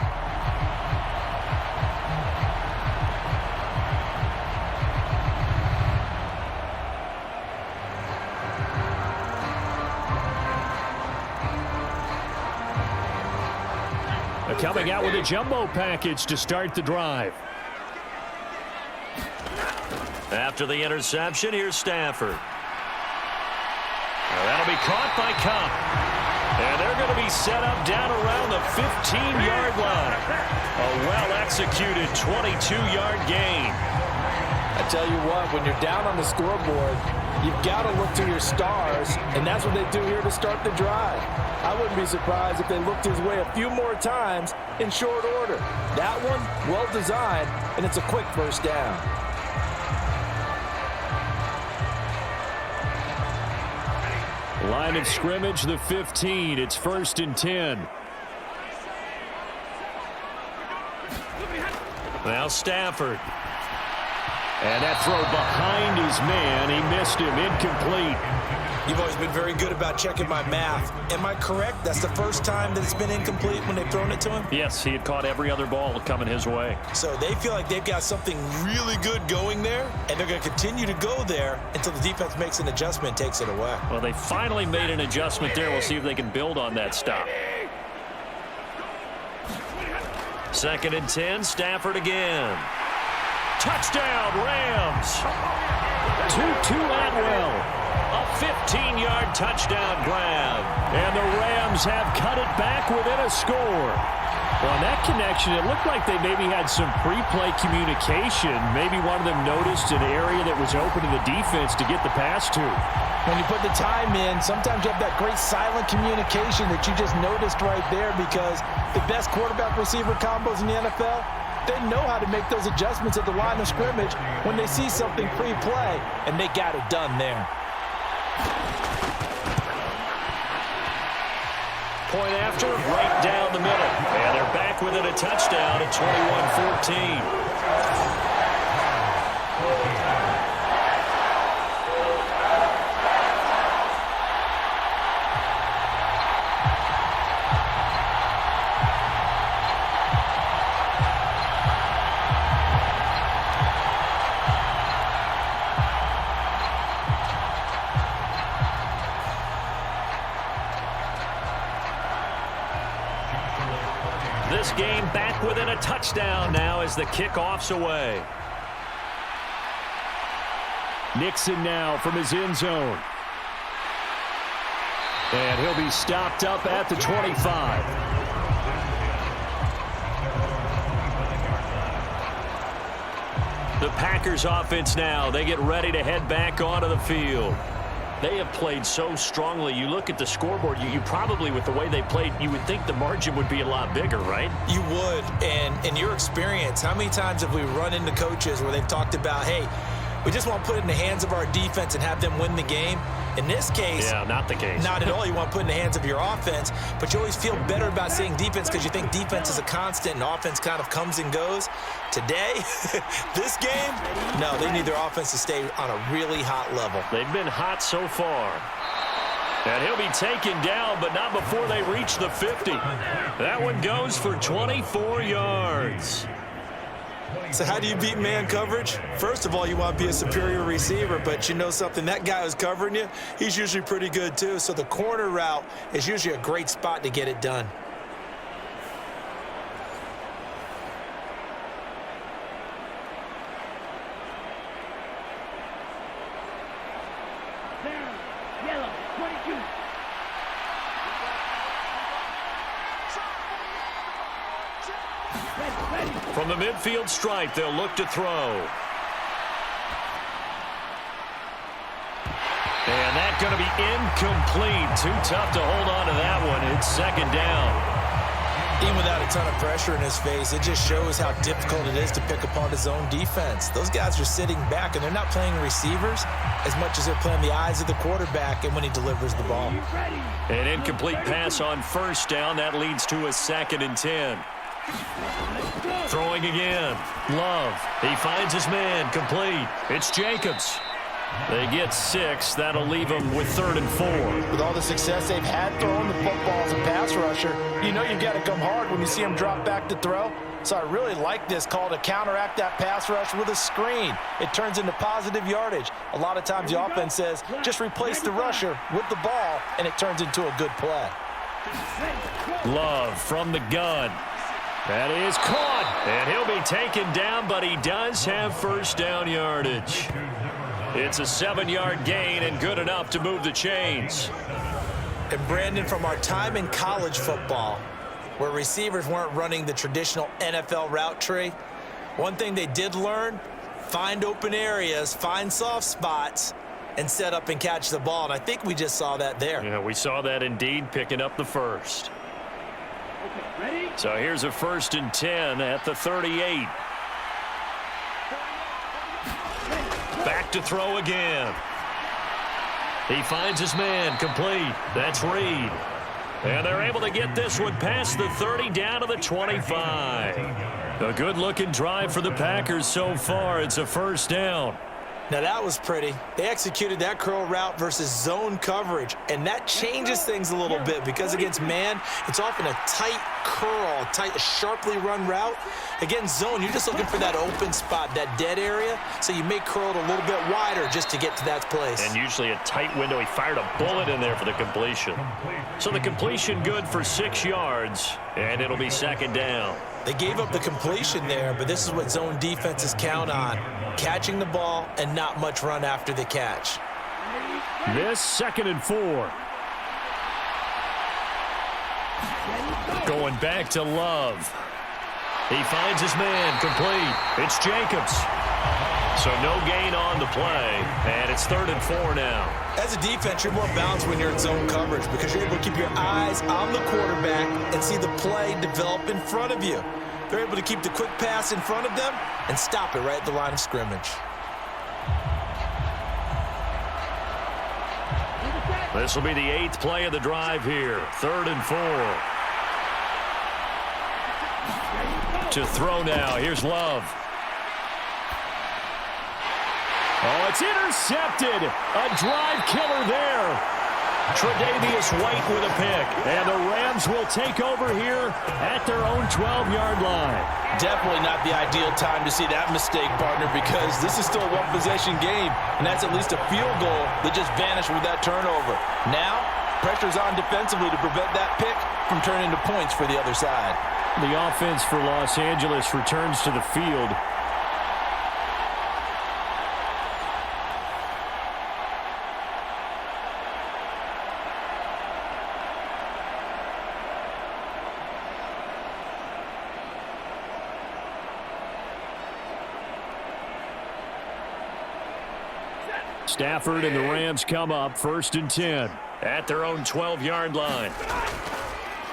Coming out with a jumbo package to start the drive. After the interception, here's Stafford. That'll be caught by Cup. And they're going to be set up down around the 15-yard line. A well-executed 22-yard gain. I tell you what, when you're down on the scoreboard, you've got to look to your stars, and that's what they do here to start the drive. I wouldn't be surprised if they looked his way a few more times in short order. That one, well designed, and it's a quick first down. Line of scrimmage, the 15. It's 1st and 10. Now Stafford. And that throw behind his man. He missed him. Incomplete. You've always been very good about checking my math. Am I correct? That's the first time that it's been incomplete when they've thrown it to him? Yes, he had caught every other ball coming his way. So they feel like they've got something really good going there, and they're going to continue to go there until the defense makes an adjustment and takes it away. Well, they finally made an adjustment there. We'll see if they can build on that stop. 2nd and 10, Stafford again. Touchdown, Rams. 2-2 Atwell. A 15-yard touchdown grab. And the Rams have cut it back within a score. Well, on that connection, it looked like they maybe had some pre-play communication. Maybe one of them noticed an area that was open to the defense to get the pass to. When you put the time in, sometimes you have that great silent communication that you just noticed right there, because the best quarterback-receiver combos in the NFL, they know how to make those adjustments at the line of scrimmage when they see something pre-play, and they got it done there. Point after, right down the middle. And they're back within a touchdown at 21-14. This game back within a touchdown now as the kickoff's away. Nixon now from his end zone. And he'll be stopped up at the 25. The Packers offense now. They get ready to head back onto the field. They have played so strongly. You look at the scoreboard, you probably, with the way they played, you would think the margin would be a lot bigger, right? You would. And in your experience, how many times have we run into coaches where they've talked about, hey, we just want to put it in the hands of our defense and have them win the game? In this case, yeah, not the case. Not at all. You want to put it in the hands of your offense, but you always feel better about saying defense because you think defense is a constant and offense kind of comes and goes. Today, this game, no, they need their offense to stay on a really hot level. They've been hot so far. And he'll be taken down, but not before they reach the 50. That one goes for 24 yards. So how do you beat man coverage? First of all, you want to be a superior receiver, but you know something, that guy who's covering you, he's usually pretty good too. So the corner route is usually a great spot to get it done. Down. Yellow. 22. Ready. From the midfield stripe, they'll look to throw. And that's going to be incomplete. Too tough to hold on to that one. It's 2nd down. Even without a ton of pressure in his face, it just shows how difficult it is to pick apart his own defense. Those guys are sitting back, and they're not playing receivers as much as they're playing the eyes of the quarterback and when he delivers the ball. An incomplete pass on first down. That leads to a 2nd and 10. Throwing again. Love. He finds his man. Complete. It's Jacobs. They get 6. That'll leave them with 3rd and 4. With all the success they've had throwing the football as a pass rusher, you know you've got to come hard when you see him drop back to throw. So I really like this call to counteract that pass rush with a screen. It turns into positive yardage. A lot of times the offense says, just replace the rusher with the ball, and it turns into a good play. Love from the gun. That is caught, and he'll be taken down, but he does have first down yardage. It's a 7-yard gain and good enough to move the chains. And Brandon, from our time in college football, where receivers weren't running the traditional NFL route tree, one thing they did learn, find open areas, find soft spots, and set up and catch the ball. And I think we just saw that there. Yeah, we saw that indeed, picking up the first. So here's a 1st and 10 at the 38. Back to throw again. He finds his man. Complete. That's Reed. And they're able to get this one past the 30 down to the 25. A good-looking drive for the Packers so far. It's a first down. Now that was pretty. They executed that curl route versus zone coverage, and that changes things a little bit because against man, it's often a tight curl, tight, sharply run route. Against zone, you're just looking for that open spot, that dead area, so you may curl it a little bit wider just to get to that place. And usually a tight window. He fired a bullet in there for the completion. So the completion good for 6 yards, and it'll be 2nd down. They gave up the completion there, but this is what zone defenses count on. Catching the ball and not much run after the catch. This 2nd and 4. Going back to Love. He finds his man. Complete. It's Jacobs. So no gain on the play, and it's 3rd and 4 now. As a defense, you're more balanced when you're in zone coverage because you're able to keep your eyes on the quarterback and see the play develop in front of you. They're able to keep the quick pass in front of them and stop it right at the line of scrimmage. This will be the 8th play of the drive here. 3rd and 4. To throw now. Here's Love. Oh, it's intercepted. A drive killer there. Tre'Davious White with a pick. And the Rams will take over here at their own 12-yard line. Definitely not the ideal time to see that mistake, partner, because this is still a one-possession game, and that's at least a field goal that just vanished with that turnover. Now, pressure's on defensively to prevent that pick from turning into points for the other side. The offense for Los Angeles returns to the field. Stafford and the Rams come up 1st and 10 at their own 12-yard line.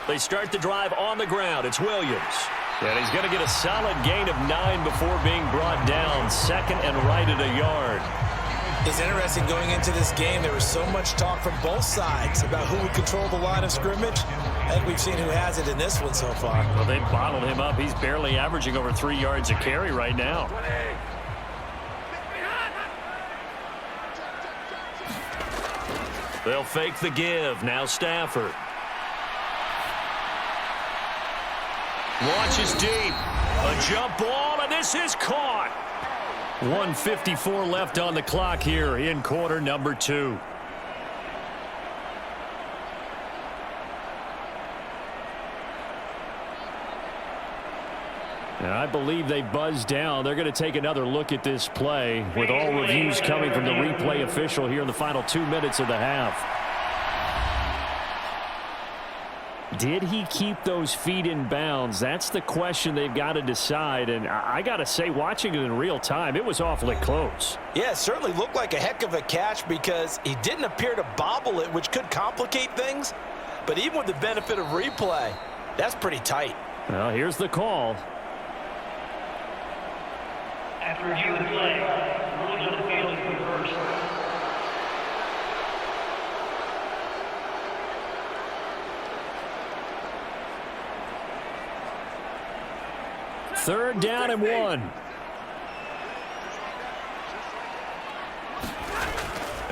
They start the drive on the ground. It's Williams. And he's going to get a solid gain of 9 before being brought down. 2nd and right at a yard. It's interesting going into this game. There was so much talk from both sides about who would control the line of scrimmage. I think we've seen who has it in this one so far. Well, they bottled him up. He's barely averaging over 3 yards a carry right now. They'll fake the give. Now Stafford. Launches deep. A jump ball, and this is caught. 1:54 left on the clock here in quarter number 2. And I believe they buzzed down. They're going to take another look at this play with all reviews coming from the replay official here in the final 2 minutes of the half. Did he keep those feet in bounds? That's the question they've got to decide. And I got to say, watching it in real time, it was awfully close. Yeah, it certainly looked like a heck of a catch because he didn't appear to bobble it, which could complicate things. But even with the benefit of replay, That's pretty tight. Well, here's the call. After review of the play, rules on the field is reversed. Third down and 1.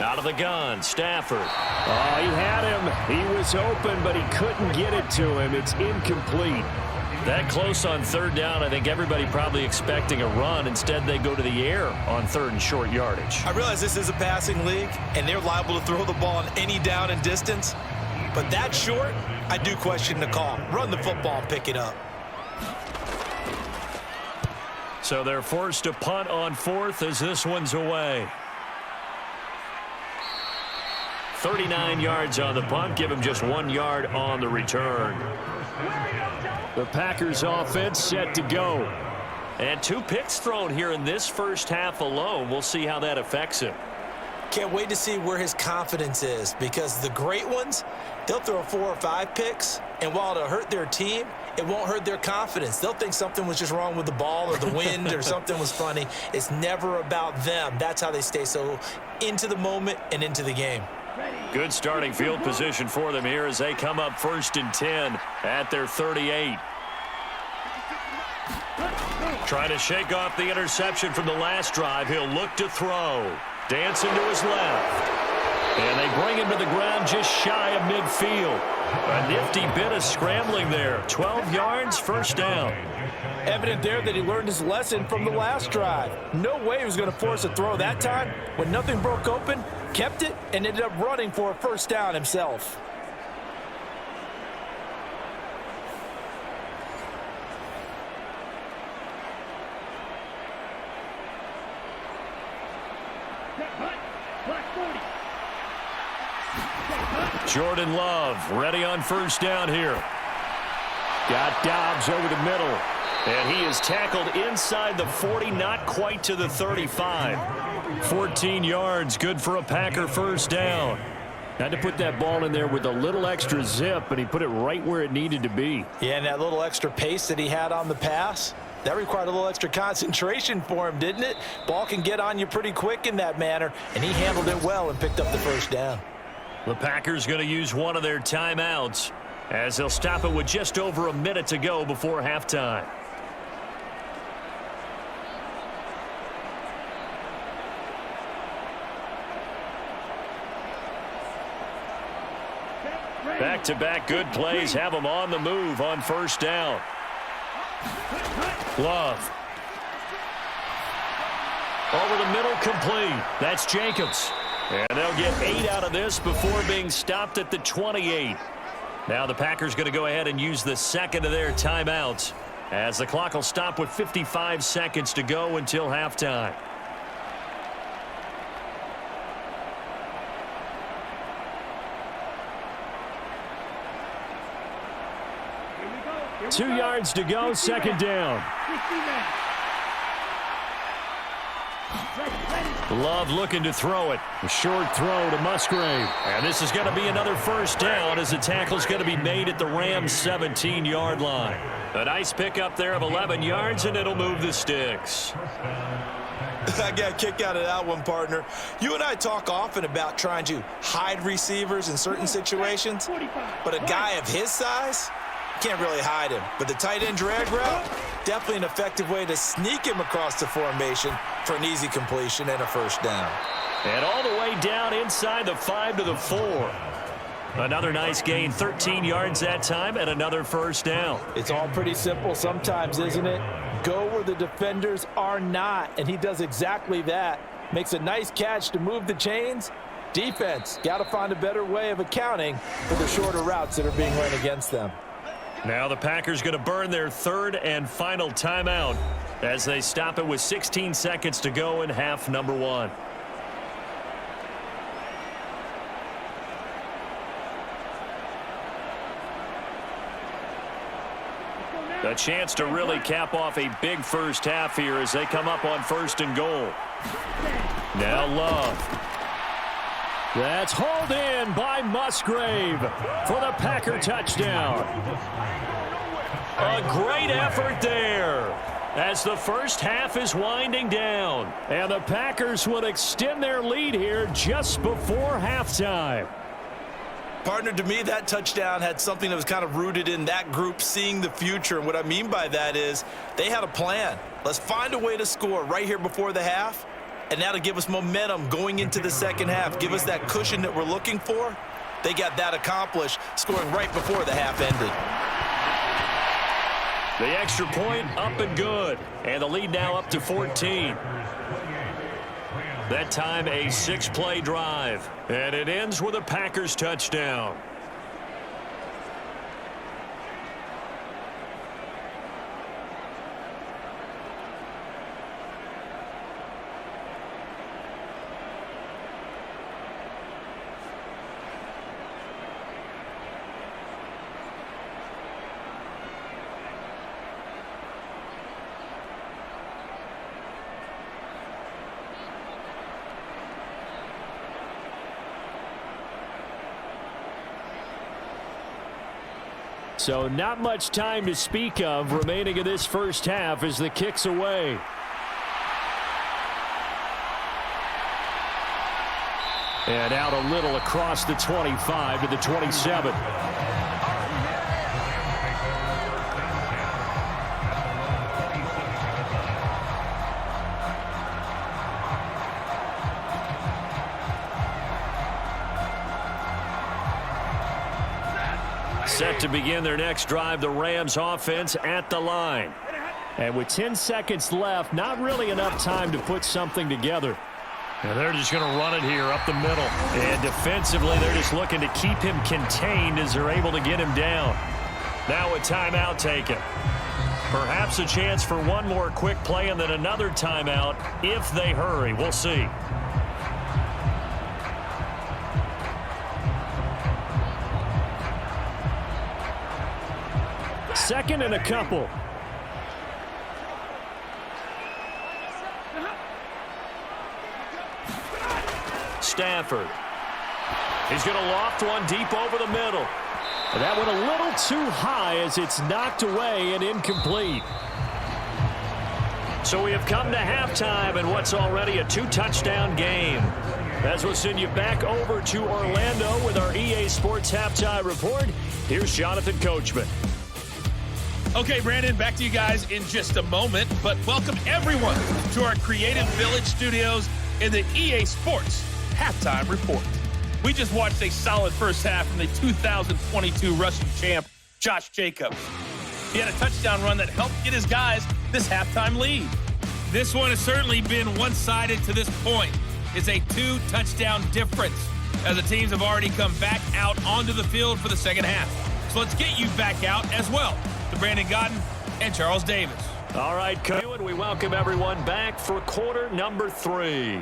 Out of the gun, Stafford. Oh, he had him. He was open, but he couldn't get it to him. It's incomplete. That close on third down, I think everybody probably expecting a run. Instead, they go to the air on third and short yardage. I realize this is a passing league, and they're liable to throw the ball on any down and distance. But that short, I do question the call. Run the football and pick it up. So they're forced to punt on fourth as this one's away. 39 yards on the punt. Give him just 1 yard on the return. The Packers offense set to go. And 2 picks thrown here in this first half alone. We'll see how that affects him. Can't wait to see where his confidence is, because the great ones, they'll throw 4 or 5 picks, and while it'll hurt their team, it won't hurt their confidence. They'll think something was just wrong with the ball or the wind or something was funny. It's never about them. That's how they stay so into the moment and into the game. Good starting field position for them here as they come up 1st and 10 at their 38. Trying to shake off the interception from the last drive. He'll look to throw. Dancing to his left. And they bring him to the ground just shy of midfield. A nifty bit of scrambling there. 12 yards, first down. Evident there that he learned his lesson from the last drive. No way he was going to force a throw that time. When nothing broke open, kept it, and ended up running for a first down himself. Jordan Love ready on first down here. Got Dobbs over the middle. And he is tackled inside the 40, not quite to the 35. 14 yards, good for a Packer first down. Had to put that ball in there with a little extra zip, and he put it right where it needed to be. Yeah, and that little extra pace that he had on the pass, that required a little extra concentration for him, didn't it? Ball can get on you pretty quick in that manner, and he handled it well and picked up the first down. The Packers going to use one of their timeouts as they'll stop it with just over a minute to go before halftime. Back-to-back good plays have them on the move on first down. Love. Over the middle, complete. That's Jacobs. And they'll get 8 out of this before being stopped at the 28. Now the Packers going to go ahead and use the second of their timeouts as the clock will stop with 55 seconds to go until halftime. Here we go. 2 yards to go, second down. Love looking to throw it. A short throw to Musgrave. And this is going to be another first down as the tackle's going to be made at the Rams' 17-yard line. A nice pickup there of 11 yards, and it'll move the sticks. I got a kick out of that one, partner. You and I talk often about trying to hide receivers in certain situations, but a guy of his size can't really hide him. But the tight end drag route, definitely an effective way to sneak him across the formation for an easy completion and a first down. And all the way down inside the 5 to the 4. Another nice gain, 13 yards that time, and another first down. It's all pretty simple sometimes, isn't it? Go where the defenders are not, and he does exactly that. Makes a nice catch to move the chains. Defense, got to find a better way of accounting for the shorter routes that are being run against them. Now the Packers going to burn their third and final timeout as they stop it with 16 seconds to go in half number 1. A chance to really cap off a big first half here as they come up on first and goal. Now Love. That's hauled in by Musgrave for the Packer touchdown. A great effort there as the first half is winding down. And the Packers will extend their lead here just before halftime. Partner, to me, that touchdown had something that was kind of rooted in that group seeing the future. And what I mean by that is they had a plan. Let's find a way to score right here before the half. And that'll give us momentum going into the second half. Give us that cushion that we're looking for. They got that accomplished, scoring right before the half ended. The extra point up and good. And the lead now up to 14. That time a 6-play drive. And it ends with a Packers touchdown. So not much time to speak of remaining in this first half as the kick's away. And out a little across the 25 to the 27. Set to begin their next drive, the Rams offense at the line. And with 10 seconds left, not really enough time to put something together. And they're just going to run it here up the middle. And defensively, they're just looking to keep him contained as they're able to get him down. Now a timeout taken. Perhaps a chance for one more quick play and then another timeout if they hurry. We'll see. Second and a couple. Stafford. He's going to loft one deep over the middle. And that went a little too high as it's knocked away and incomplete. So we have come to halftime in what's already a 2-touchdown game. As we'll send you back over to Orlando with our EA Sports Halftime Report. Here's Jonathan Coachman. Okay, Brandon, back to you guys in just a moment, but welcome everyone to our Creative Village studios in the EA Sports Halftime Report. We just watched a solid first half from the 2022 rushing champ, Josh Jacobs. He had a touchdown run that helped get his guys this halftime lead. This one has certainly been one-sided to this point. It's a 2-touchdown difference as the teams have already come back out onto the field for the second half. So let's get you back out as well. To Brandon Godden and Charles Davis. All right, Coach, we welcome everyone back for quarter number 3.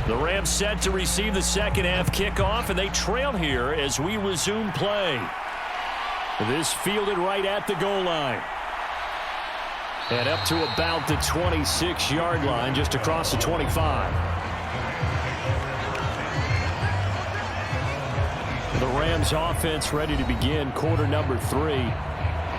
The Rams set to receive the second half kickoff, and they trail here as we resume play. This fielded right at the goal line. And up to about the 26-yard line, just across the 25. The Rams offense ready to begin quarter number 3.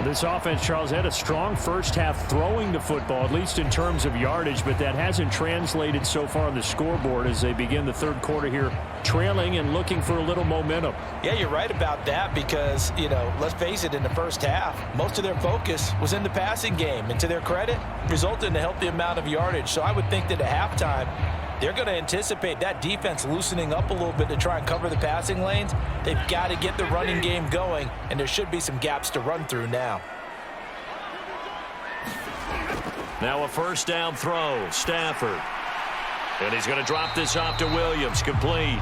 This offense, Charles, had a strong first half throwing the football, at least in terms of yardage, but that hasn't translated so far on the scoreboard as they begin the third quarter here, trailing and looking for a little momentum. Yeah, you're right about that because, let's face it, in the first half, most of their focus was in the passing game. And to their credit, resulted in a healthy amount of yardage. So I would think that at halftime, they're going to anticipate that defense loosening up a little bit to try and cover the passing lanes. They've got to get the running game going, and there should be some gaps to run through now. Now a first down throw, Stafford. And he's going to drop this off to Williams, complete.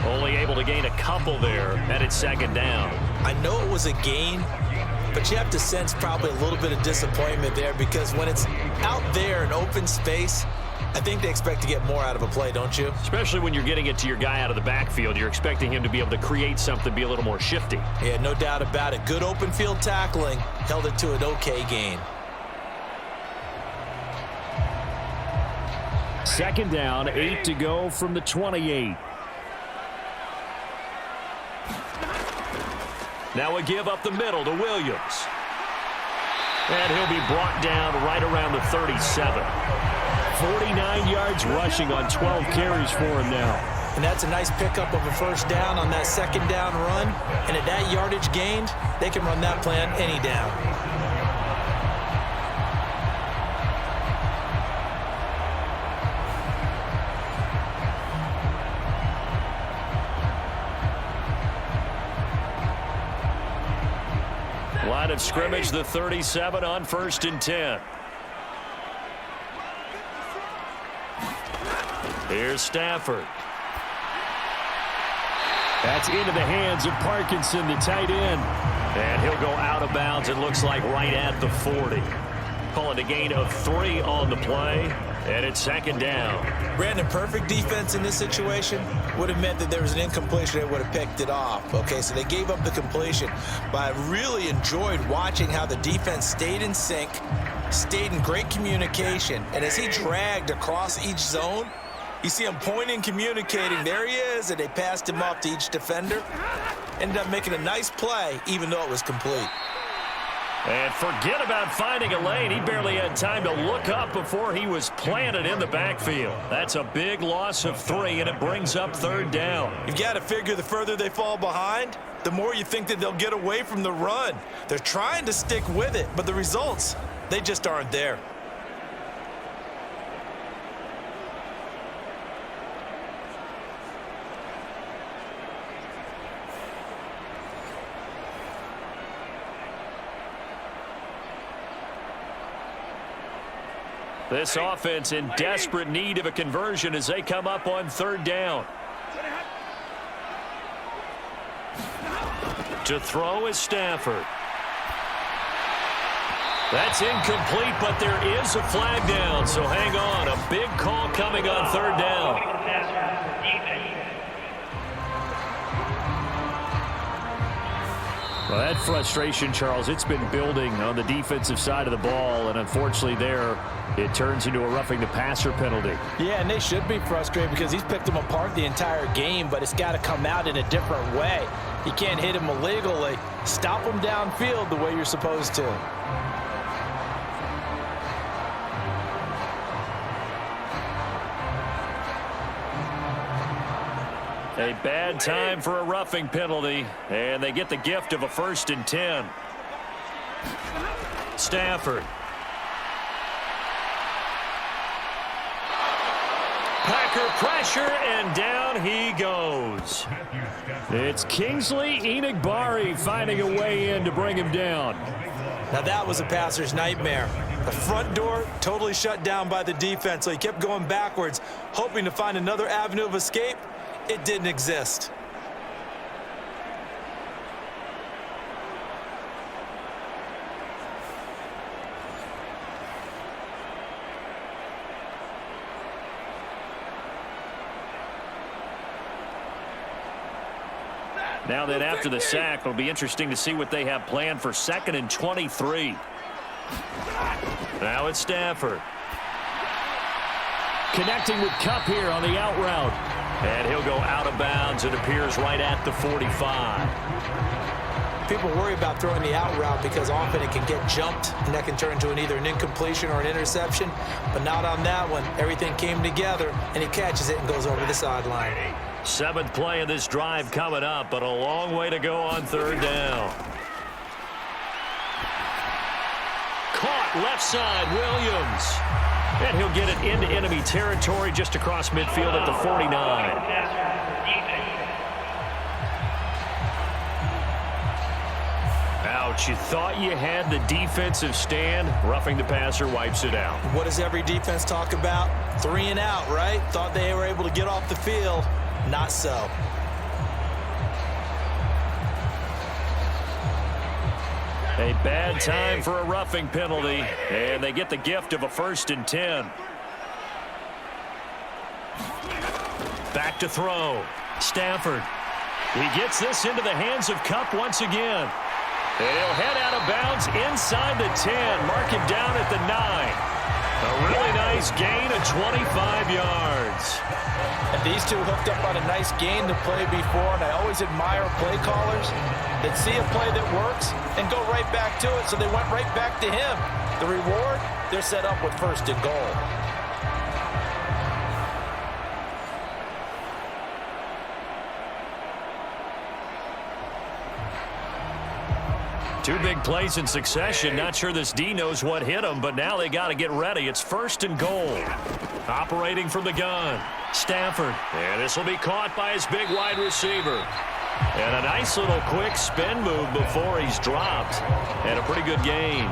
Only able to gain a couple there, and it's second down. I know it was a gain, but you have to sense probably a little bit of disappointment there because when it's out there in open space, I think they expect to get more out of a play, don't you? Especially when you're getting it to your guy out of the backfield. You're expecting him to be able to create something, be a little more shifty. Yeah, no doubt about it. Good open field tackling held it to an okay gain. Second down, 8 to go from the 28. Now a give up the middle to Williams. And he'll be brought down right around the 37. 49 yards rushing on 12 carries for him now. And that's a nice pickup of a first down on that second down run. And at that yardage gained, they can run that play on any down. Line of scrimmage, the 37 on 1st and 10. Here's Stafford. That's into the hands of Parkinson, the tight end. And he'll go out of bounds, it looks like right at the 40. Calling a gain of 3 on the play, and it's second down. Brandon, perfect defense in this situation would have meant that there was an incompletion. They would have picked it off. Okay, so they gave up the completion. But I really enjoyed watching how the defense stayed in sync, stayed in great communication. And as he dragged across each zone, you see him pointing, communicating. There he is, and they passed him off to each defender. Ended up making a nice play, even though it was complete. And forget about finding a lane. He barely had time to look up before he was planted in the backfield. That's a big loss of 3, and it brings up third down. You've got to figure the further they fall behind, the more you think that they'll get away from the run. They're trying to stick with it, but the results, they just aren't there. This offense in desperate need of a conversion as they come up on third down. To throw is Stafford. That's incomplete, but there is a flag down, so hang on. A big call coming on third down. Well, that frustration, Charles, it's been building on the defensive side of the ball, and unfortunately there, it turns into a roughing the passer penalty. Yeah, and they should be frustrated because he's picked them apart the entire game, but it's got to come out in a different way. You can't hit him illegally. Stop him downfield the way you're supposed to. A bad time for a roughing penalty, and they get the gift of a 1st and 10. Stafford. Packer pressure, and down he goes. It's Kingsley Enagbari finding a way in to bring him down. Now that was a passer's nightmare. The front door totally shut down by the defense, so he kept going backwards, hoping to find another avenue of escape. It didn't exist. Now then, after the sack, it'll be interesting to see what they have planned for 2nd and 23. Now it's Stafford. Connecting with Kupp here on the out route. And he'll go out of bounds. It appears right at the 45. People worry about throwing the out route because often it can get jumped, and that can turn into either an incompletion or an interception. But not on that one. Everything came together, and he catches it and goes over the sideline. 7th play of this drive coming up, but a long way to go on third down. Caught left side, Williams. And he'll get it into enemy territory just across midfield at the 49. Ouch, you thought you had the defensive stand. Roughing the passer wipes it out. What does every defense talk about? 3 and out, right? Thought they were able to get off the field. Not so. A bad time for a roughing penalty, and they get the gift of a 1st and 10. Back to throw. Stafford. He gets this into the hands of Kupp once again. And he'll head out of bounds inside the 10. Mark him down at the 9. A really nice gain of 25 yards. And these two hooked up on a nice gain to play before, and I always admire play callers that see a play that works and go right back to it, so they went right back to him. The reward, they're set up with 1st and goal. Two big plays in succession. Not sure this D knows what hit him, but now they got to get ready. It's 1st and goal. Operating from the gun. Stafford. And this will be caught by his big wide receiver. And a nice little quick spin move before he's dropped. And a pretty good gain.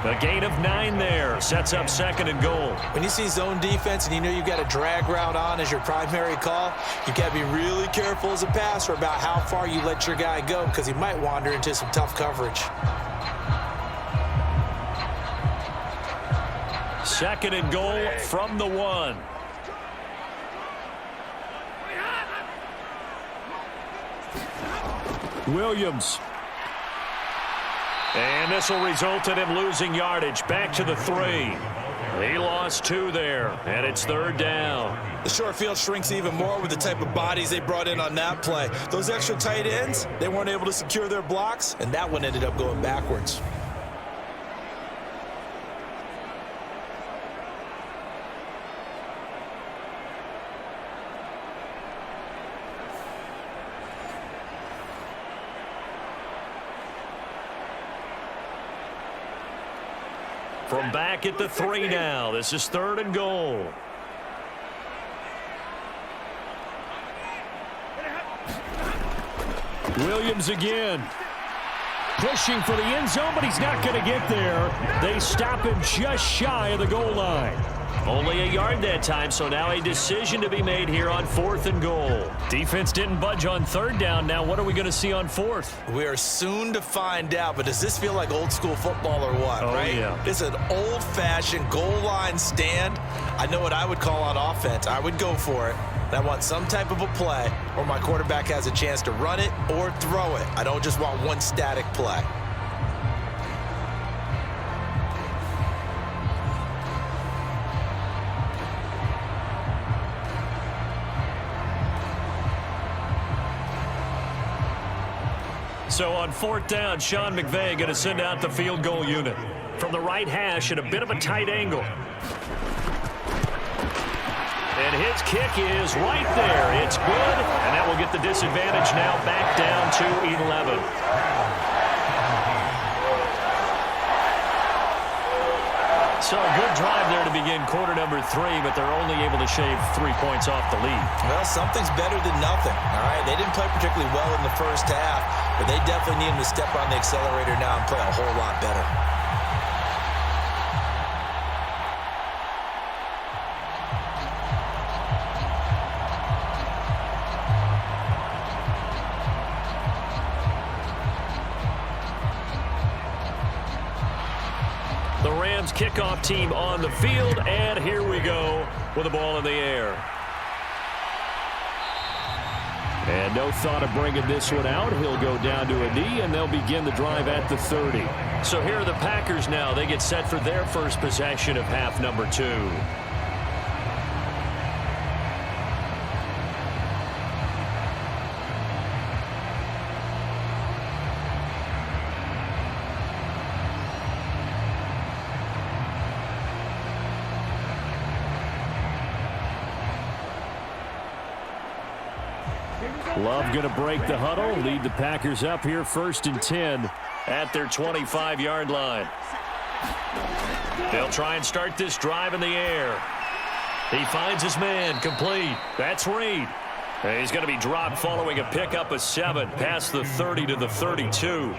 A gain of 9 there. Sets up 2nd and goal. When you see zone defense and you know you've got a drag route on as your primary call, you've got to be really careful as a passer about how far you let your guy go, because he might wander into some tough coverage. 2nd and goal from the 1. Williams. And this will result in him losing yardage. Back to the 3. He lost 2 there, and it's 3rd down. The short field shrinks even more with the type of bodies they brought in on that play. Those extra tight ends, they weren't able to secure their blocks, and that one ended up going backwards. From back at the 3 now. This is 3rd and goal. Williams again. Pushing for the end zone, but he's not going to get there. They stop him just shy of the goal line. Only a yard that time, so now a decision to be made here on 4th and goal. Defense didn't budge on 3rd down. Now what are we going to see on 4th? We are soon to find out, but does this feel like old school football or what, right? Yeah. It's an old-fashioned goal line stand. I know what I would call on offense. I would go for it. And I want some type of a play where my quarterback has a chance to run it or throw it. I don't just want one static play. So on 4th down, Sean McVay going to send out the field goal unit. From the right hash at a bit of a tight angle. And his kick is right there. It's good, and that will get the disadvantage now back down to 11. So a good drive there to begin quarter number 3, but they're only able to shave 3 points off the lead. Well, something's better than nothing, all right? They didn't play particularly well in the first half, but they definitely need him to step on the accelerator now and play a whole lot better. The Rams kickoff team on the field, and here we go with the ball in the air. And no thought of bringing this one out. He'll go down to a knee, and they'll begin the drive at the 30. So here are the Packers now. They get set for their first possession of half number 2. Love going to break the huddle, lead the Packers up here 1st and 10 at their 25-yard line. They'll try and start this drive in the air. He finds his man, complete. That's Reed. And he's going to be dropped following a pickup of 7 past the 30 to the 32.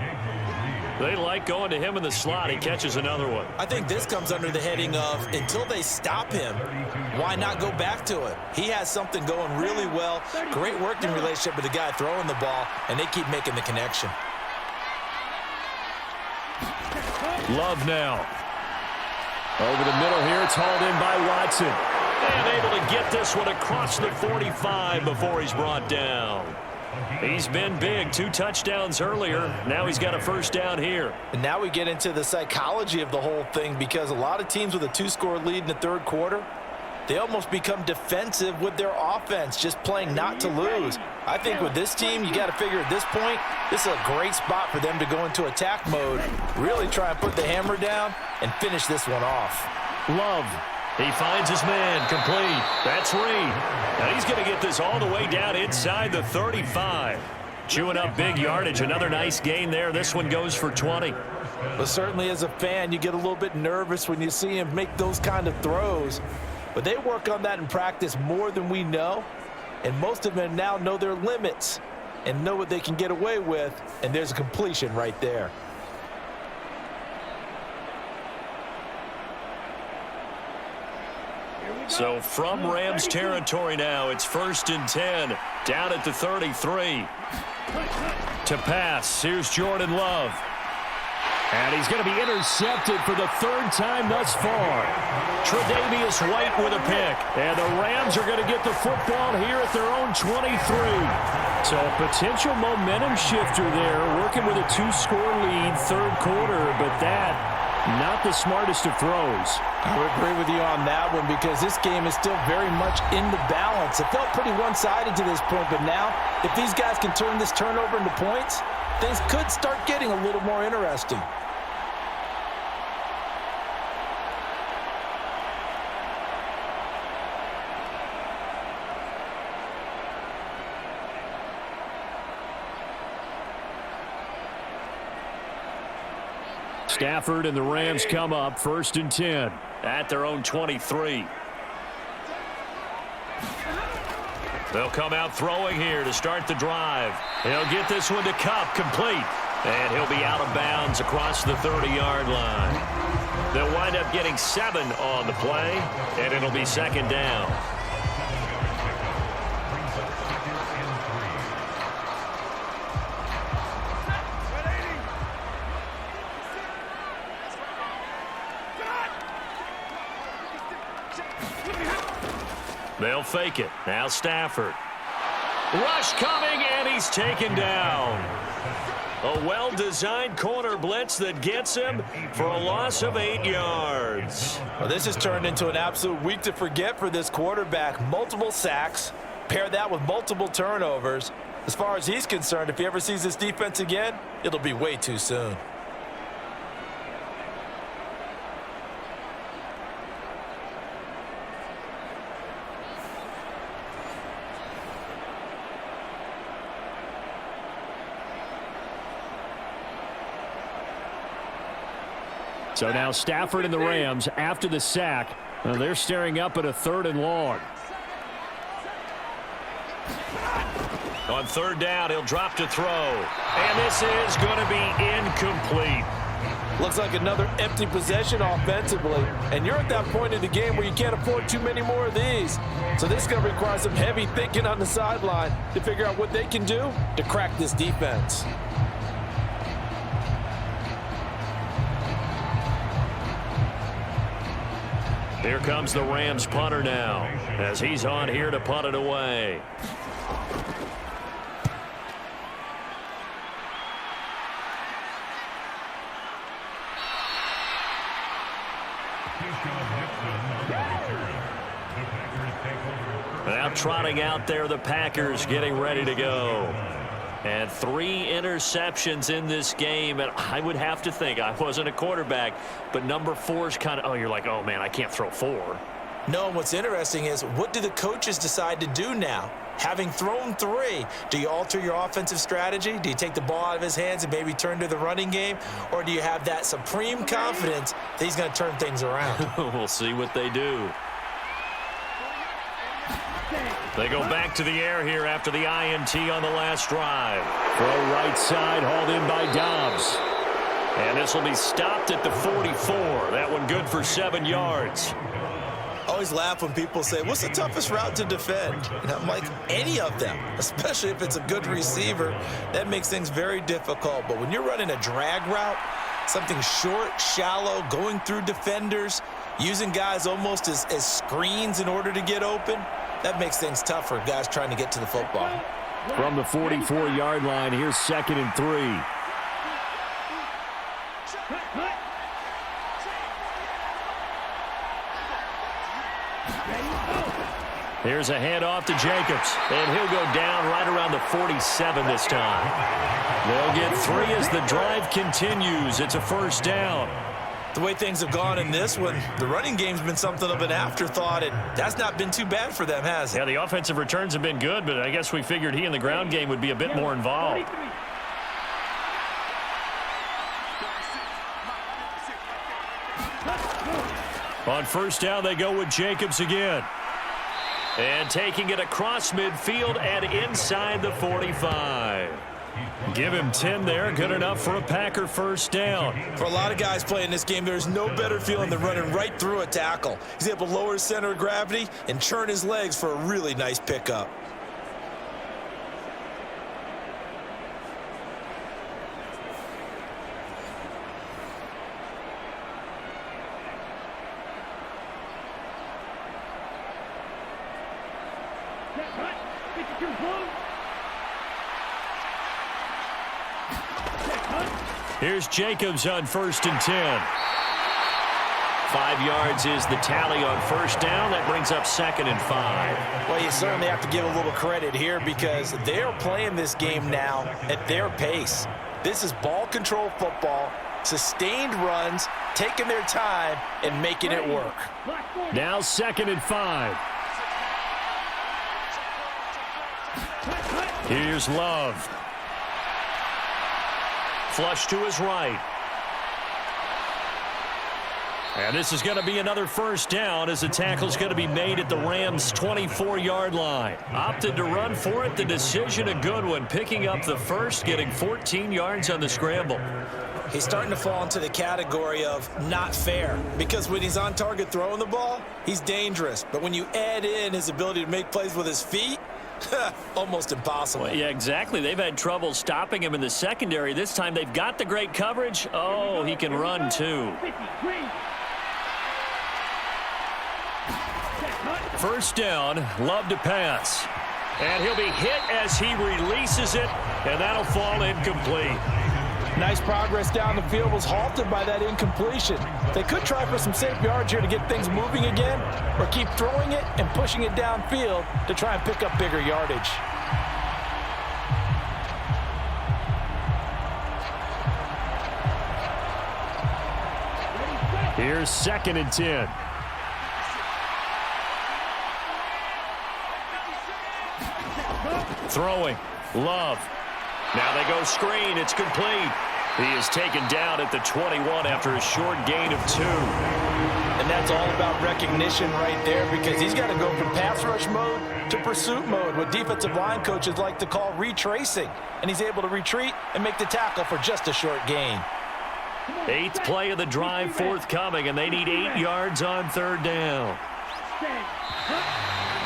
They like going to him in the slot. He catches another one. I think this comes under the heading of until they stop him, why not go back to it? He has something going really well. Great working relationship with the guy throwing the ball, and they keep making the connection. Love now. Over the middle here, it's hauled in by Watson. And able to get this one across the 45 before he's brought down. He's been big. 2 touchdowns earlier. Now he's got a first down here. And now we get into the psychology of the whole thing, because a lot of teams with a 2-score lead in the third quarter, they almost become defensive with their offense, just playing not to lose. I think with this team, you got to figure at this point, this is a great spot for them to go into attack mode, really try and put the hammer down and finish this one off. Love. He finds his man, complete. That's Reed. And he's going to get this all the way down inside the 35. Chewing up big yardage. Another nice gain there. This one goes for 20. But certainly as a fan, you get a little bit nervous when you see him make those kind of throws. But they work on that in practice more than we know. And most of them now know their limits and know what they can get away with. And there's a completion right there. So from Rams territory now, it's 1st and 10. Down at the 33. To pass, here's Jordan Love. And he's going to be intercepted for the 3rd time thus far. Tre'Davious White with a pick. And the Rams are going to get the football here at their own 23. So a potential momentum shifter there, working with a 2-score lead, third quarter, but that, not the smartest of throws. I would agree with you on that one, because this game is still very much in the balance. It felt pretty one-sided to this point, but now, if these guys can turn this turnover into points, things could start getting a little more interesting. Stafford and the Rams come up 1st and 10 at their own 23. They'll come out throwing here to start the drive. He'll get this one to Kupp, complete. And he'll be out of bounds across the 30-yard line. They'll wind up getting 7 on the play, and it'll be 2nd down. They'll fake it. Now Stafford. Rush coming, and he's taken down. A well-designed corner blitz that gets him for a loss of 8 yards. Well, this has turned into an absolute week to forget for this quarterback. Multiple sacks. Pair that with multiple turnovers. As far as he's concerned, if he ever sees this defense again, it'll be way too soon. So now Stafford and the Rams, after the sack, they're staring up at a 3rd and long. On 3rd down, he'll drop to throw. And this is going to be incomplete. Looks like another empty possession offensively. And you're at that point in the game where you can't afford too many more of these. So this is going to require some heavy thinking on the sideline to figure out what they can do to crack this defense. Here comes the Rams punter now, as he's on here to punt it away. Now trotting out there, the Packers getting ready to go. And 3 interceptions in this game, and I would have to think, I wasn't a quarterback, but number 4 is kind of, you're like, oh man, I can't throw 4. No, and what's interesting is, what do the coaches decide to do now? Having thrown 3, do you alter your offensive strategy? Do you take the ball out of his hands and maybe turn to the running game? Or do you have that supreme confidence that he's going to turn things around? We'll see what they do. They go back to the air here after the INT on the last drive. Throw right side, hauled in by Dobbs. And this will be stopped at the 44. That one good for 7 yards. I always laugh when people say, what's the toughest route to defend? And I'm like, any of them, especially if it's a good receiver. That makes things very difficult. But when you're running a drag route, Something short, shallow, going through defenders, using guys almost as screens in order to get open. That makes things tough for guys trying to get to the football. From the 44-yard line, here's 2nd and 3. Here's a handoff to Jacobs, and he'll go down right around the 47 this time. They'll get 3 as the drive continues. It's a 1st down. The way things have gone in this one, the running game's been something of an afterthought, and that's not been too bad for them, has it? Yeah, the offensive returns have been good, but I guess we figured he in the ground game would be a bit more involved. On 1st down, they go with Jacobs again. And taking it across midfield and inside the 45. Give him 10 there. Good enough for a Packer 1st down. For a lot of guys playing this game, there's no better feeling than running right through a tackle. He's able to lower his center of gravity and churn his legs for a really nice pickup. Here's Jacobs on 1st and 10. 5 yards is the tally on 1st down. That brings up 2nd and 5. Well, you certainly have to give a little credit here because they're playing this game now at their pace. This is ball control football, sustained runs, taking their time, and making it work. Now 2nd and 5. Here's Love. Flush to his right. And this is going to be another 1st down as the tackle's going to be made at the Rams' 24-yard line. Opted to run for it. The decision a good one. Picking up the 1st, getting 14 yards on the scramble. He's starting to fall into the category of not fair because when he's on target throwing the ball, he's dangerous. But when you add in his ability to make plays with his feet, almost impossible. Well, yeah, exactly. They've had trouble stopping him in the secondary. This time they've got the great coverage. Oh, he can run too. 1st down, Love to pass. And he'll be hit as he releases it, and that'll fall incomplete. Nice progress down the field, was halted by that incompletion. They could try for some safe yards here to get things moving again, or keep throwing it and pushing it downfield to try and pick up bigger yardage. Here's 2nd and 10. Throwing. Love. Now they go screen. It's complete. He is taken down at the 21 after a short gain of 2. And that's all about recognition right there because he's got to go from pass rush mode to pursuit mode, what defensive line coaches like to call retracing. And he's able to retreat and make the tackle for just a short gain. 8th play of the drive forthcoming, and they need 8 yards on 3rd down.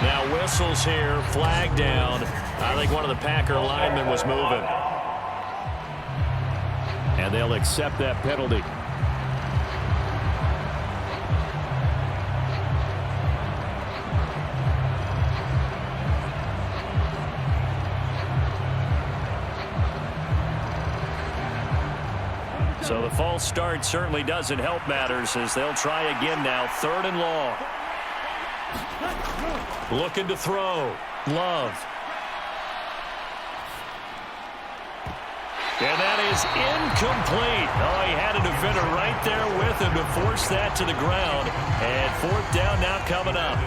Now whistles here, flag down. I think one of the Packer linemen was moving. And they'll accept that penalty. So the false start certainly doesn't help matters as they'll try again now. 3rd and long. Looking to throw. Love. And that is incomplete. Oh, he had a defender right there with him to force that to the ground. And 4th down now coming up.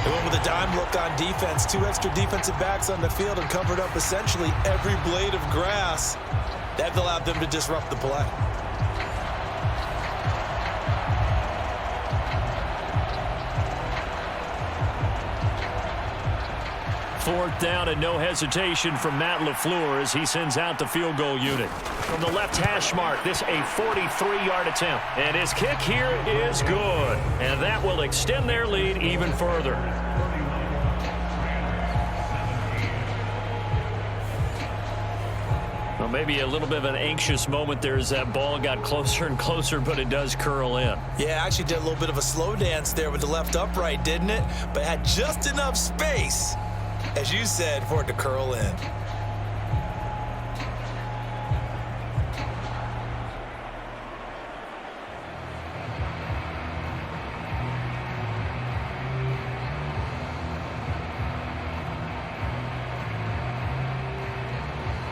They went with a dime look on defense. 2 extra defensive backs on the field and covered up essentially every blade of grass. That allowed them to disrupt the play. Fourth down and no hesitation from Matt LaFleur as he sends out the field goal unit. From the left hash mark, this a 43-yard attempt. And his kick here is good. And that will extend their lead even further. Well, maybe a little bit of an anxious moment there as that ball got closer and closer, but it does curl in. Yeah, actually did a little bit of a slow dance there with the left upright, didn't it? But had just enough space, as you said, for it to curl in.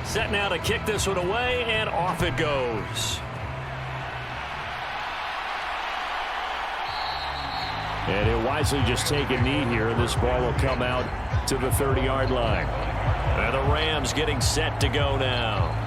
Set now to kick this one away, and off it goes. And he'll wisely just take a knee here. This ball will come out to the 30-yard line. And the Rams getting set to go now.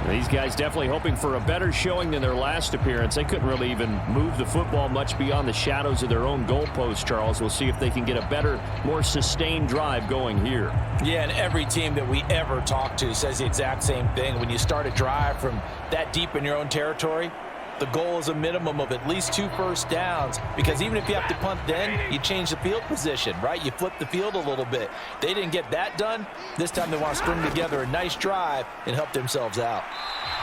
These guys definitely hoping for a better showing than their last appearance. They couldn't really even move the football much beyond the shadows of their own goalpost, Charles. We'll see if they can get a better, more sustained drive going here. Yeah, and every team that we ever talk to says the exact same thing. When you start a drive from that deep in your own territory, the goal is a minimum of at least 2 first downs, because even if you have to punt then, you change the field position, right? You flip the field a little bit. They didn't get that done. This time they want to string together a nice drive and help themselves out.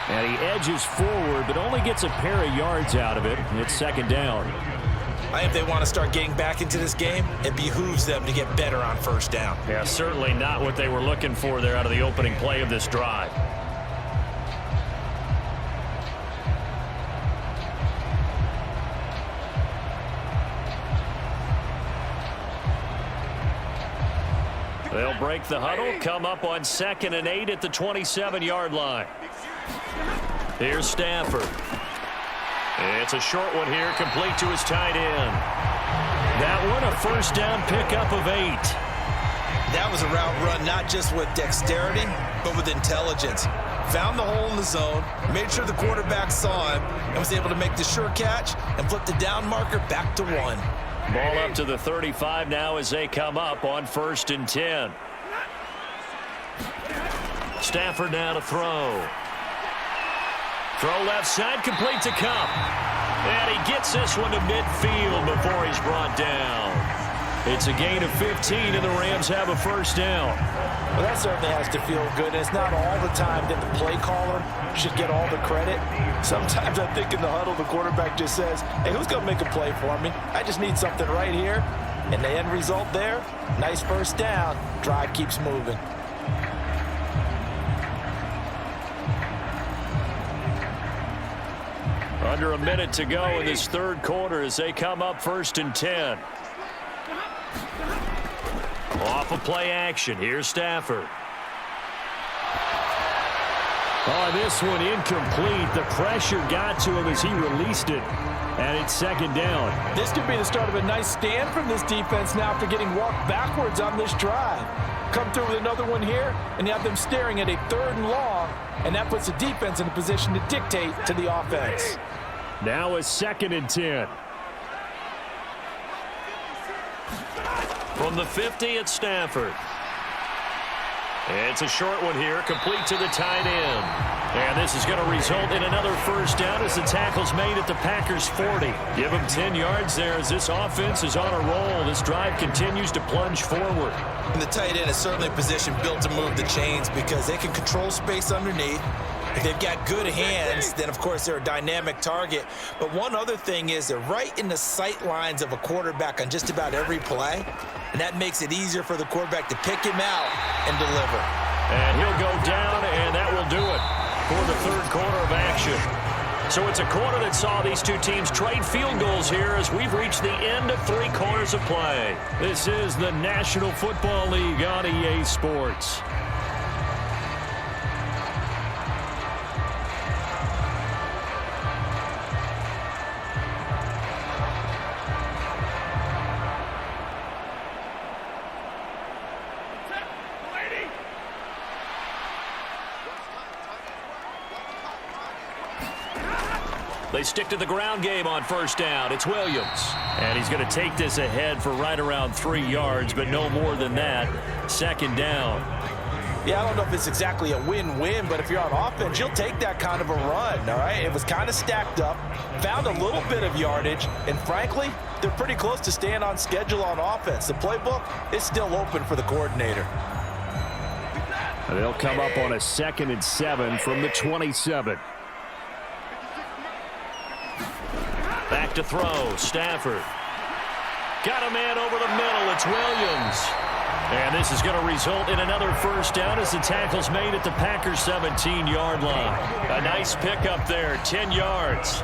And he edges forward, but only gets a pair of yards out of it. It's second down. I think if they want to start getting back into this game, it behooves them to get better on first down. Yeah, certainly not what they were looking for there out of the opening play of this drive. They'll break the huddle, come up on 2nd and 8 at the 27-yard line. Here's Stafford. It's a short one here, complete to his tight end. That one a first down pickup of 8. That was a route run not just with dexterity, but with intelligence. Found the hole in the zone, made sure the quarterback saw him, and was able to make the sure catch and flip the down marker back to 1. Ball up to the 35 now as they come up on 1st and 10. Stafford now to throw. Throw left side, complete to Kupp. And he gets this one to midfield before he's brought down. It's a gain of 15, and the Rams have a first down. Well, that certainly has to feel good. It's not all the time that the play caller should get all the credit. Sometimes I think in the huddle, the quarterback just says, hey, who's going to make a play for me? I just need something right here. And the end result there, nice first down. Drive keeps moving. Under a minute to go in this third quarter as they come up 1st and 10. Off of play action. Here's Stafford. Oh, this one incomplete. The pressure got to him as he released it. And it's second down. This could be the start of a nice stand from this defense now after getting walked backwards on this drive. Come through with another one here, and you have them staring at a 3rd and long, and that puts the defense in a position to dictate to the offense. Now a 2nd and 10. From the 50 at Stafford. It's a short one here, complete to the tight end. And this is going to result in another first down as the tackle's made at the Packers' 40. Give them 10 yards there as this offense is on a roll. This drive continues to plunge forward. And the tight end is certainly a position built to move the chains because they can control space underneath. If they've got good hands, then, of course, they're a dynamic target. But one other thing is they're right in the sight lines of a quarterback on just about every play, and that makes it easier for the quarterback to pick him out and deliver. And he'll go down, and that will do it for the third quarter of action. So it's a quarter that saw these two teams trade field goals here as we've reached the end of 3 quarters of play. This is the National Football League on EA Sports. They stick to the ground game on first down. It's Williams. And he's going to take this ahead for right around 3 yards, but no more than that. Second down. Yeah, I don't know if it's exactly a win-win, but if you're on offense, you'll take that kind of a run, all right? It was kind of stacked up, found a little bit of yardage, and frankly, they're pretty close to staying on schedule on offense. The playbook is still open for the coordinator. And they'll come up on a 2nd and 7 from the 27. Back to throw. Stafford. Got a man over the middle. It's Williams. And this is going to result in another first down as the tackle's made at the Packers' 17-yard line. A nice pickup there, 10 yards.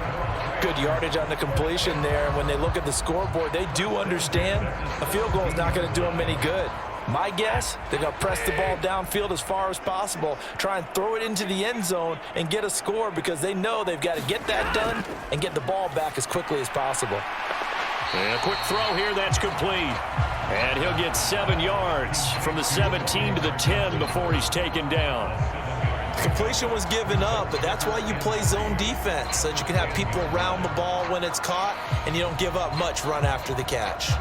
Good yardage on the completion there. When they look at the scoreboard, they do understand a field goal is not going to do them any good. My guess, they're going to press the ball downfield as far as possible, try and throw it into the end zone and get a score because they know they've got to get that done and get the ball back as quickly as possible. And a quick throw here, that's complete. And he'll get 7 yards from the 17 to the 10 before he's taken down. Completion was given up, but that's why you play zone defense, so that you can have people around the ball when it's caught, and you don't give up much run after the catch.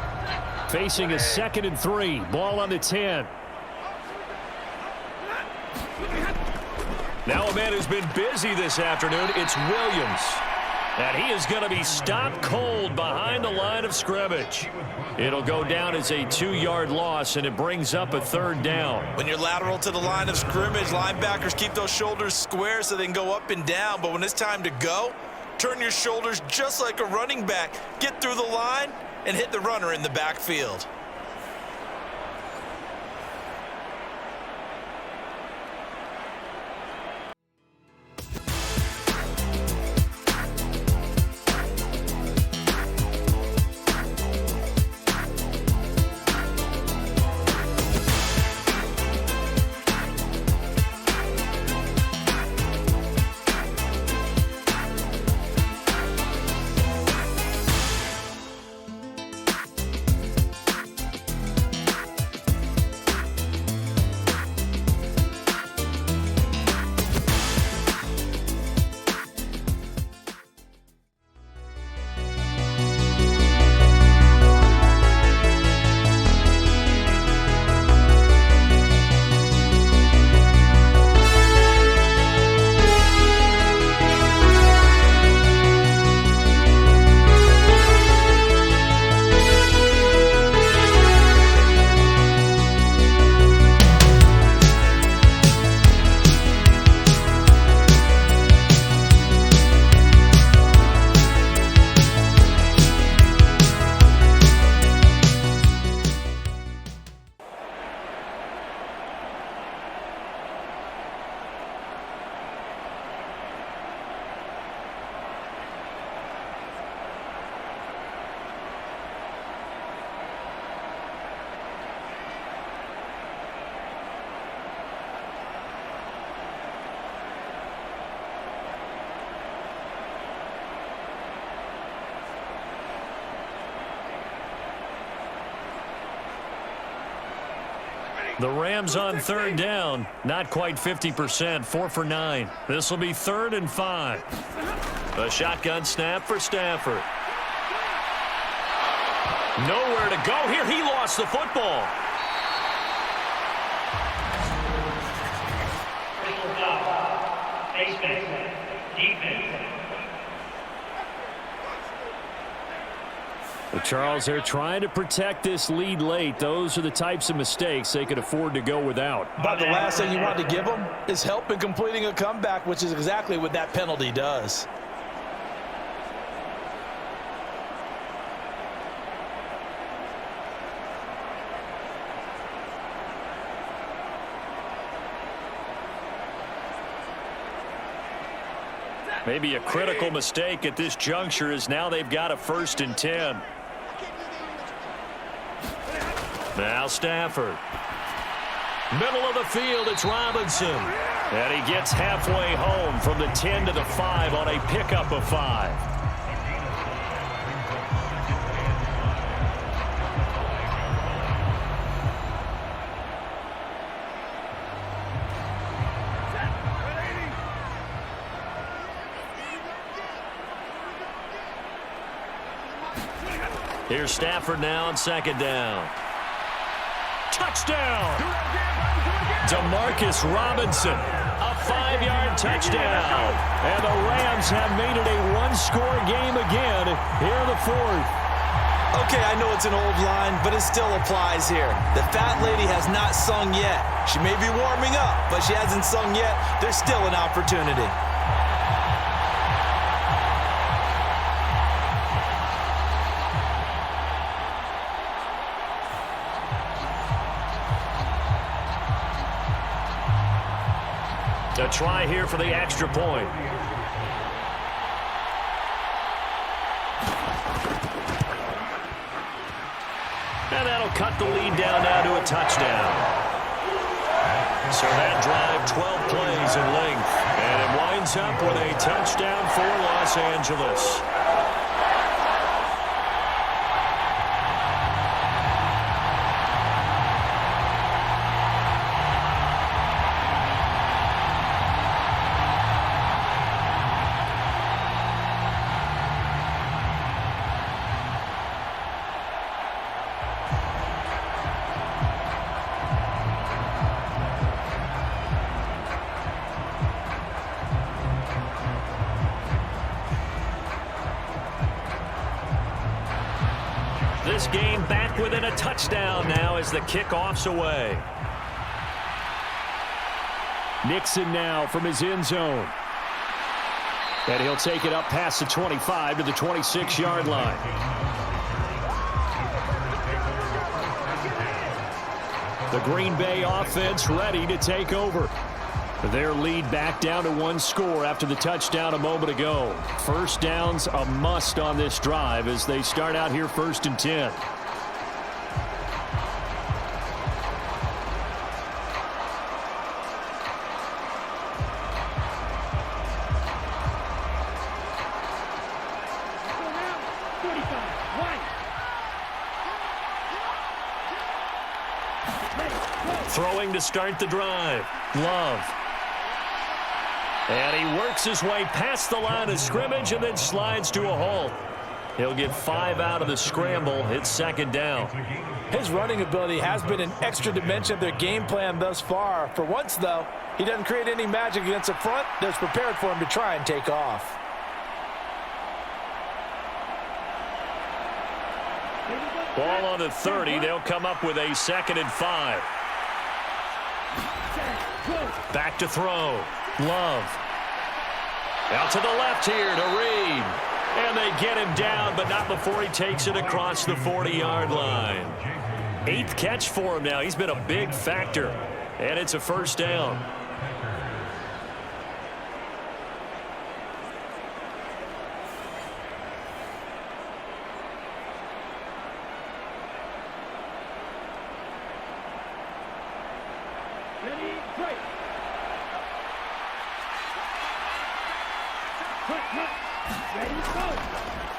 Facing a 2nd and 3. Ball on the 10. Now a man who's been busy this afternoon, it's Williams. And he is going to be stopped cold behind the line of scrimmage. It'll go down as a 2-yard loss, and it brings up a 3rd down. When you're lateral to the line of scrimmage, linebackers keep those shoulders square so they can go up and down. But when it's time to go, turn your shoulders just like a running back. Get through the line and hit the runner in the backfield. The Rams on 3rd down, not quite 50%, 4 for 9. This will be 3rd and 5. A shotgun snap for Stafford. Nowhere to go here. He lost the football. Personal foul. Defense. Well, Charles, they're trying to protect this lead late. Those are the types of mistakes they could afford to go without. But the last thing you want to give them is help in completing a comeback, which is exactly what that penalty does. Maybe a critical mistake at this juncture is now they've got a 1st and 10. Now Stafford. Middle of the field, it's Robinson. And he gets halfway home from the 10 to the 5 on a pickup of 5. Here's Stafford now on 2nd down. Touchdown! Demarcus Robinson, a 5-yard touchdown. And the Rams have made it a 1-score game again here in the 4th. Okay, I know it's an old line, but it still applies here. The fat lady has not sung yet. She may be warming up, but she hasn't sung yet. There's still an opportunity. A try here for the extra point. And that'll cut the lead down now to a touchdown. So that drive, 12 plays in length. And it winds up with a touchdown for Los Angeles. This game back within a touchdown now as the kickoff's away. Nixon now from his end zone. And he'll take it up past the 25 to the 26-yard line. The Green Bay offense ready to take over. Their lead back down to one score after the touchdown a moment ago. First down's a must on this drive as they start out here 1st and 10. Throwing to start the drive. Love. And he works his way past the line of scrimmage and then slides to a halt. He'll get 5 out of the scramble. It's 2nd down. His running ability has been an extra dimension of their game plan thus far. For once, though, he doesn't create any magic against the front that's prepared for him to try and take off. Ball on the 30. They'll come up with a 2nd and 5. Back to throw. Love. Out to the left here to Reed. And they get him down, but not before he takes it across the 40-yard line. 8th catch for him now. He's been a big factor. And it's a 1st down.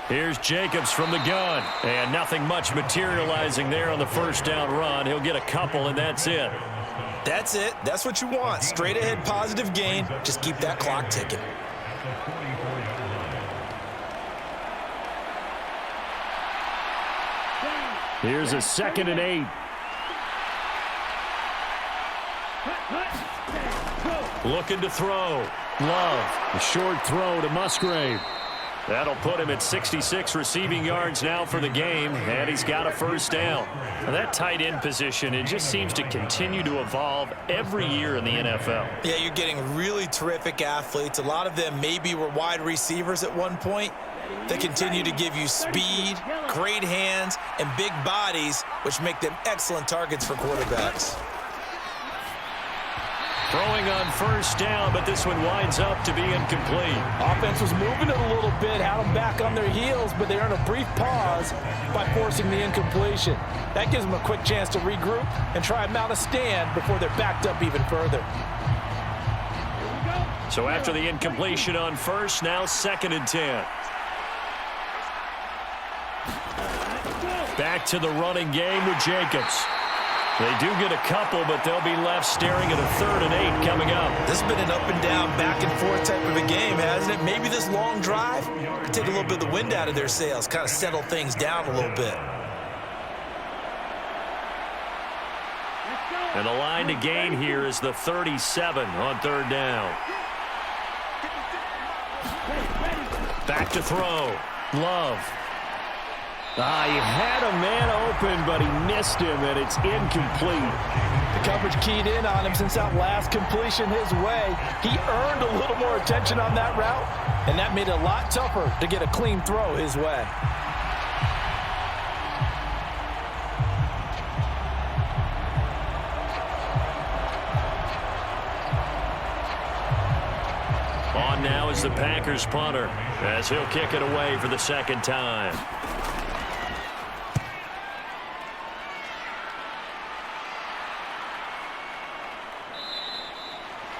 Here's Jacobs from the gun. And nothing much materializing there on the 1st down run. He'll get a couple, and that's it. That's it. That's what you want. Straight ahead positive gain. Just keep that clock ticking. Here's a 2nd and 8. Looking to throw. Love. A short throw to Musgrave. That'll put him at 66 receiving yards now for the game, and he's got a 1st down. Now that tight end position, it just seems to continue to evolve every year in the NFL. Yeah, you're getting really terrific athletes. A lot of them maybe were wide receivers at one point. They continue to give you speed, great hands, and big bodies, which make them excellent targets for quarterbacks. Throwing on 1st down, but this one winds up to be incomplete. Offense was moving it a little bit, had them back on their heels, but they earned a brief pause by forcing the incompletion. That gives them a quick chance to regroup and try and mount a stand before they're backed up even further. So after the incompletion on 1st, now 2nd and 10. Back to the running game with Jacobs. They do get a couple, but they'll be left staring at a 3rd and 8 coming up. This has been an up and down, back and forth type of a game, hasn't it? Maybe this long drive could take a little bit of the wind out of their sails, kind of settle things down a little bit. And the line to gain here is the 37 on 3rd down. Back to throw. Love. He had a man open, but he missed him, and it's incomplete. The coverage keyed in on him since that last completion his way. He earned a little more attention on that route, and that made it a lot tougher to get a clean throw his way. On now is the Packers punter, as he'll kick it away for the second time.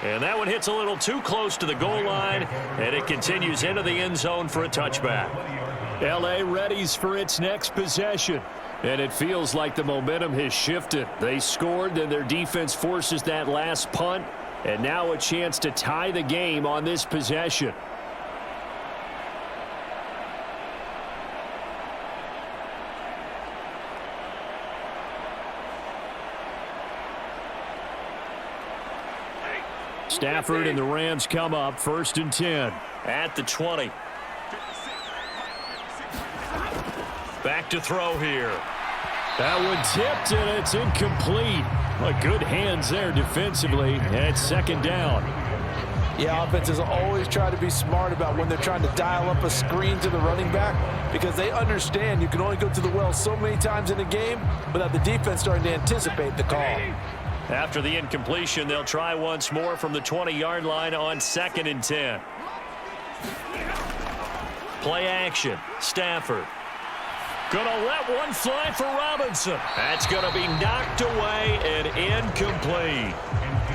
And that one hits a little too close to the goal line, and it continues into the end zone for a touchback. L.A. readies for its next possession, and it feels like the momentum has shifted. They scored, then their defense forces that last punt, and now a chance to tie the game on this possession. Stafford and the Rams come up 1st and 10. At the 20. Back to throw here. That one tipped, and it's incomplete. Good hands there defensively, and it's 2nd down. Yeah, offenses always try to be smart about when they're trying to dial up a screen to the running back, because they understand you can only go to the well so many times in a game without the defense starting to anticipate the call. After the incompletion, they'll try once more from the 20-yard line on 2nd and 10. Play action. Stafford. Gonna let one fly for Robinson. That's gonna be knocked away and incomplete.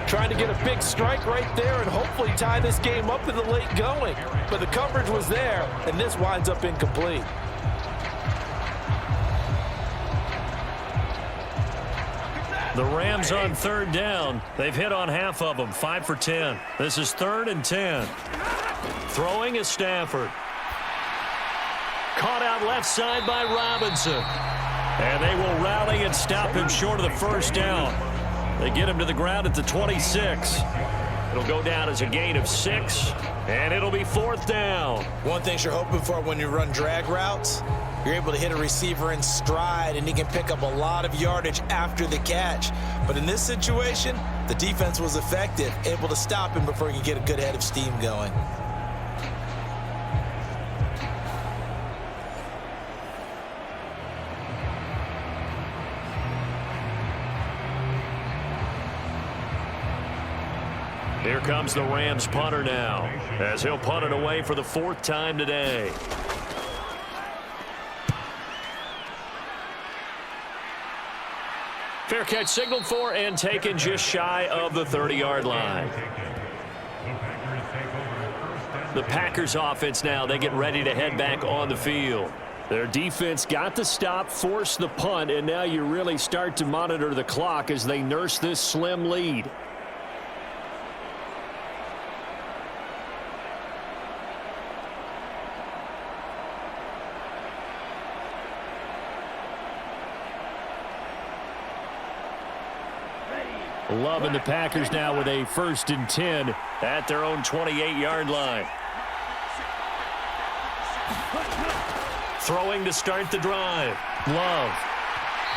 Trying to get a big strike right there and hopefully tie this game up in the late going. But the coverage was there, and this winds up incomplete. The Rams on 3rd down. They've hit on half of them, 5 for 10. This is 3rd and 10. Throwing is Stafford. Caught out left side by Robinson. And they will rally and stop him short of the 1st down. They get him to the ground at the 26. It'll go down as a gain of 6, and it'll be 4th down. One thing you're hoping for when you run drag routes, you're able to hit a receiver in stride, and he can pick up a lot of yardage after the catch. But in this situation, the defense was effective, able to stop him before he could get a good head of steam going. Here comes the Rams punter now, as he'll punt it away for the 4th time today. Fair catch signaled for and taken just shy of the 30-yard line. The Packers offense now, they get ready to head back on the field. Their defense got the stop, forced the punt, and now you really start to monitor the clock as they nurse this slim lead. Love and the Packers now with a 1st and 10 at their own 28-yard line. Throwing to start the drive. Love.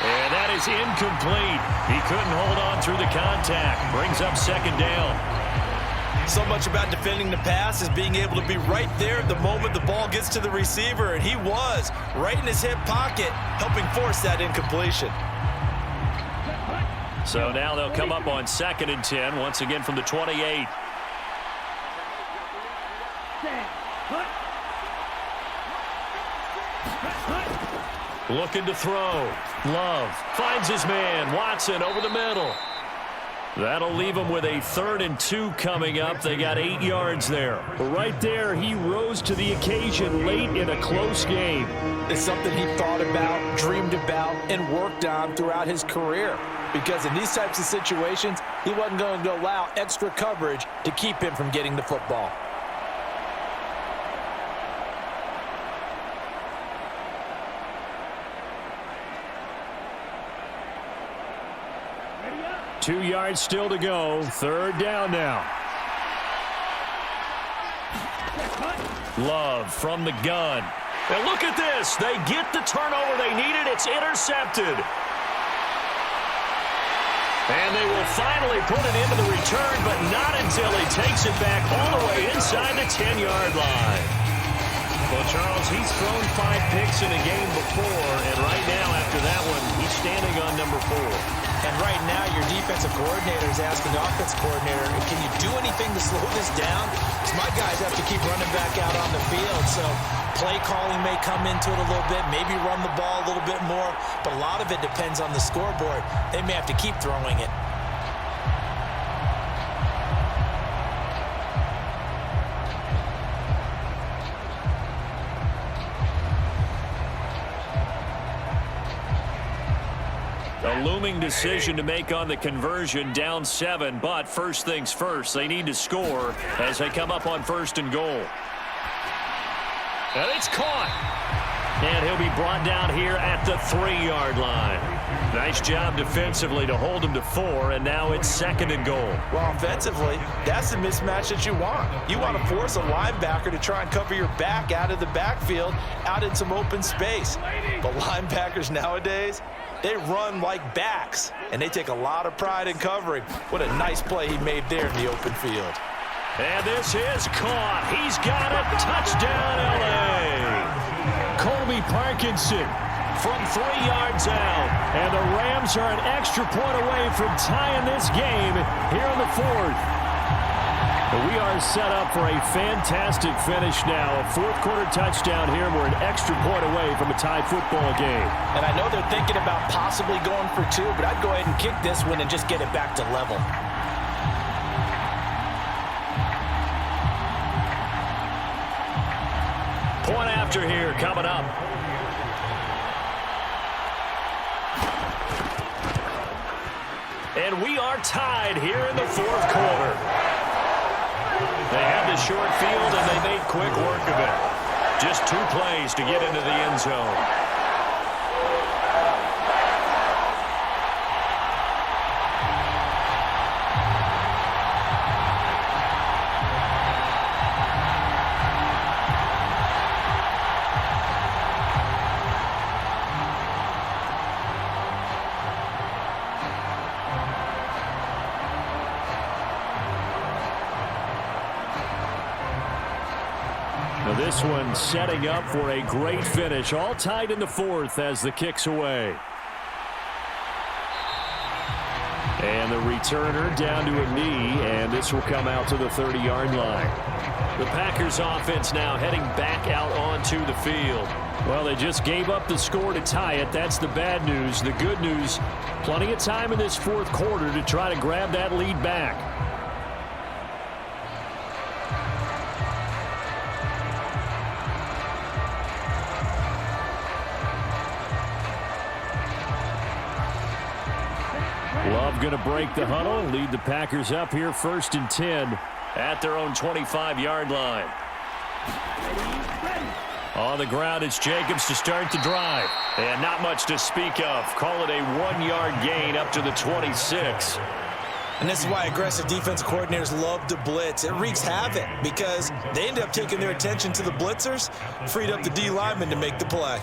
And that is incomplete. He couldn't hold on through the contact. Brings up 2nd down. So much about defending the pass is being able to be right there at the moment the ball gets to the receiver, and he was right in his hip pocket, helping force that incompletion. So now they'll come up on 2nd and 10, once again from the 28. Looking to throw. Love finds his man. Watson over the middle. That'll leave him with a 3rd and 2 coming up. They got 8 yards there. Right there, he rose to the occasion late in a close game. It's something he thought about, dreamed about, and worked on throughout his career. Because in these types of situations, he wasn't going to allow extra coverage to keep him from getting the football. Two yards still to go. 3rd down now. Love from the gun. And look at this. They get the turnover they needed. It's intercepted. And they will finally put it into the return, but not until he takes it back all the way inside the 10-yard line. Well, Charles, he's thrown 5 picks in a game before, and right now after that one, he's standing on number 4. And right now, your defensive coordinator is asking the offensive coordinator, can you do anything to slow this down? Because my guys have to keep running back out on the field. So play calling may come into it a little bit, maybe run the ball a little bit more, but a lot of it depends on the scoreboard. They may have to keep throwing it. A looming decision to make on the conversion, down 7, but first things first, they need to score as they come up on 1st and goal. And it's caught. And he'll be brought down here at the 3-yard line. Nice job defensively to hold him to 4, and now it's 2nd and goal. Well, offensively, that's the mismatch that you want. You want to force a linebacker to try and cover your back out of the backfield, out in some open space. But linebackers nowadays, they run like backs, and they take a lot of pride in covering. What a nice play he made there in the open field. And this is caught. He's got it. Touchdown, L.A. Colby Parkinson from 3 yards out. And the Rams are an extra point away from tying this game here in the 4th. We are set up for a fantastic finish now. A 4th-quarter touchdown here. We're an extra point away from a tie football game. And I know they're thinking about possibly going for 2, but I'd go ahead and kick this one and just get it back to level. Point after here coming up. And we are tied here in the 4th quarter. They had the short field, and they made quick work of it. Just 2 plays to get into the end zone. This one setting up for a great finish. All tied in the 4th as the kick's away. And the returner down to a knee, and this will come out to the 30-yard line. The Packers offense now heading back out onto the field. Well, they just gave up the score to tie it. That's the bad news. The good news, plenty of time in this 4th quarter to try to grab that lead back. Love going to break the huddle and lead the Packers up here 1st and 10 at their own 25-yard line. On the ground, it's Jacobs to start the drive. And not much to speak of. Call it a 1-yard gain up to the 26. And this is why aggressive defensive coordinators love to blitz. It wreaks havoc because they end up taking their attention to the blitzers, freed up the D lineman to make the play.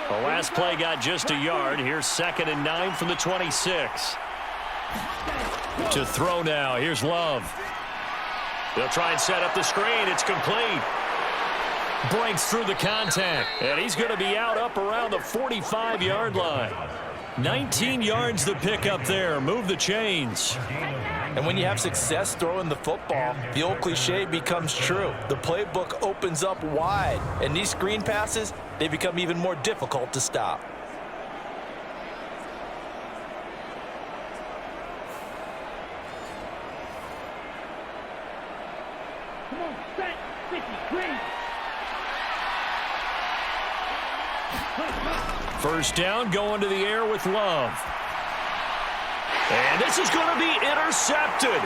The last play got just a yard. Here's 2nd and 9 from the 26. To throw now. Here's Love. They'll try and set up the screen. It's complete. Breaks through the contact. And he's going to be out up around the 45-yard line. 19 yards the pick up there. Move the chains. And when you have success throwing the football, the old cliche becomes true. The playbook opens up wide. And these screen passes, they become even more difficult to stop. Come on, set, 50, green. First down, going to the air with Love. And this is going to be intercepted.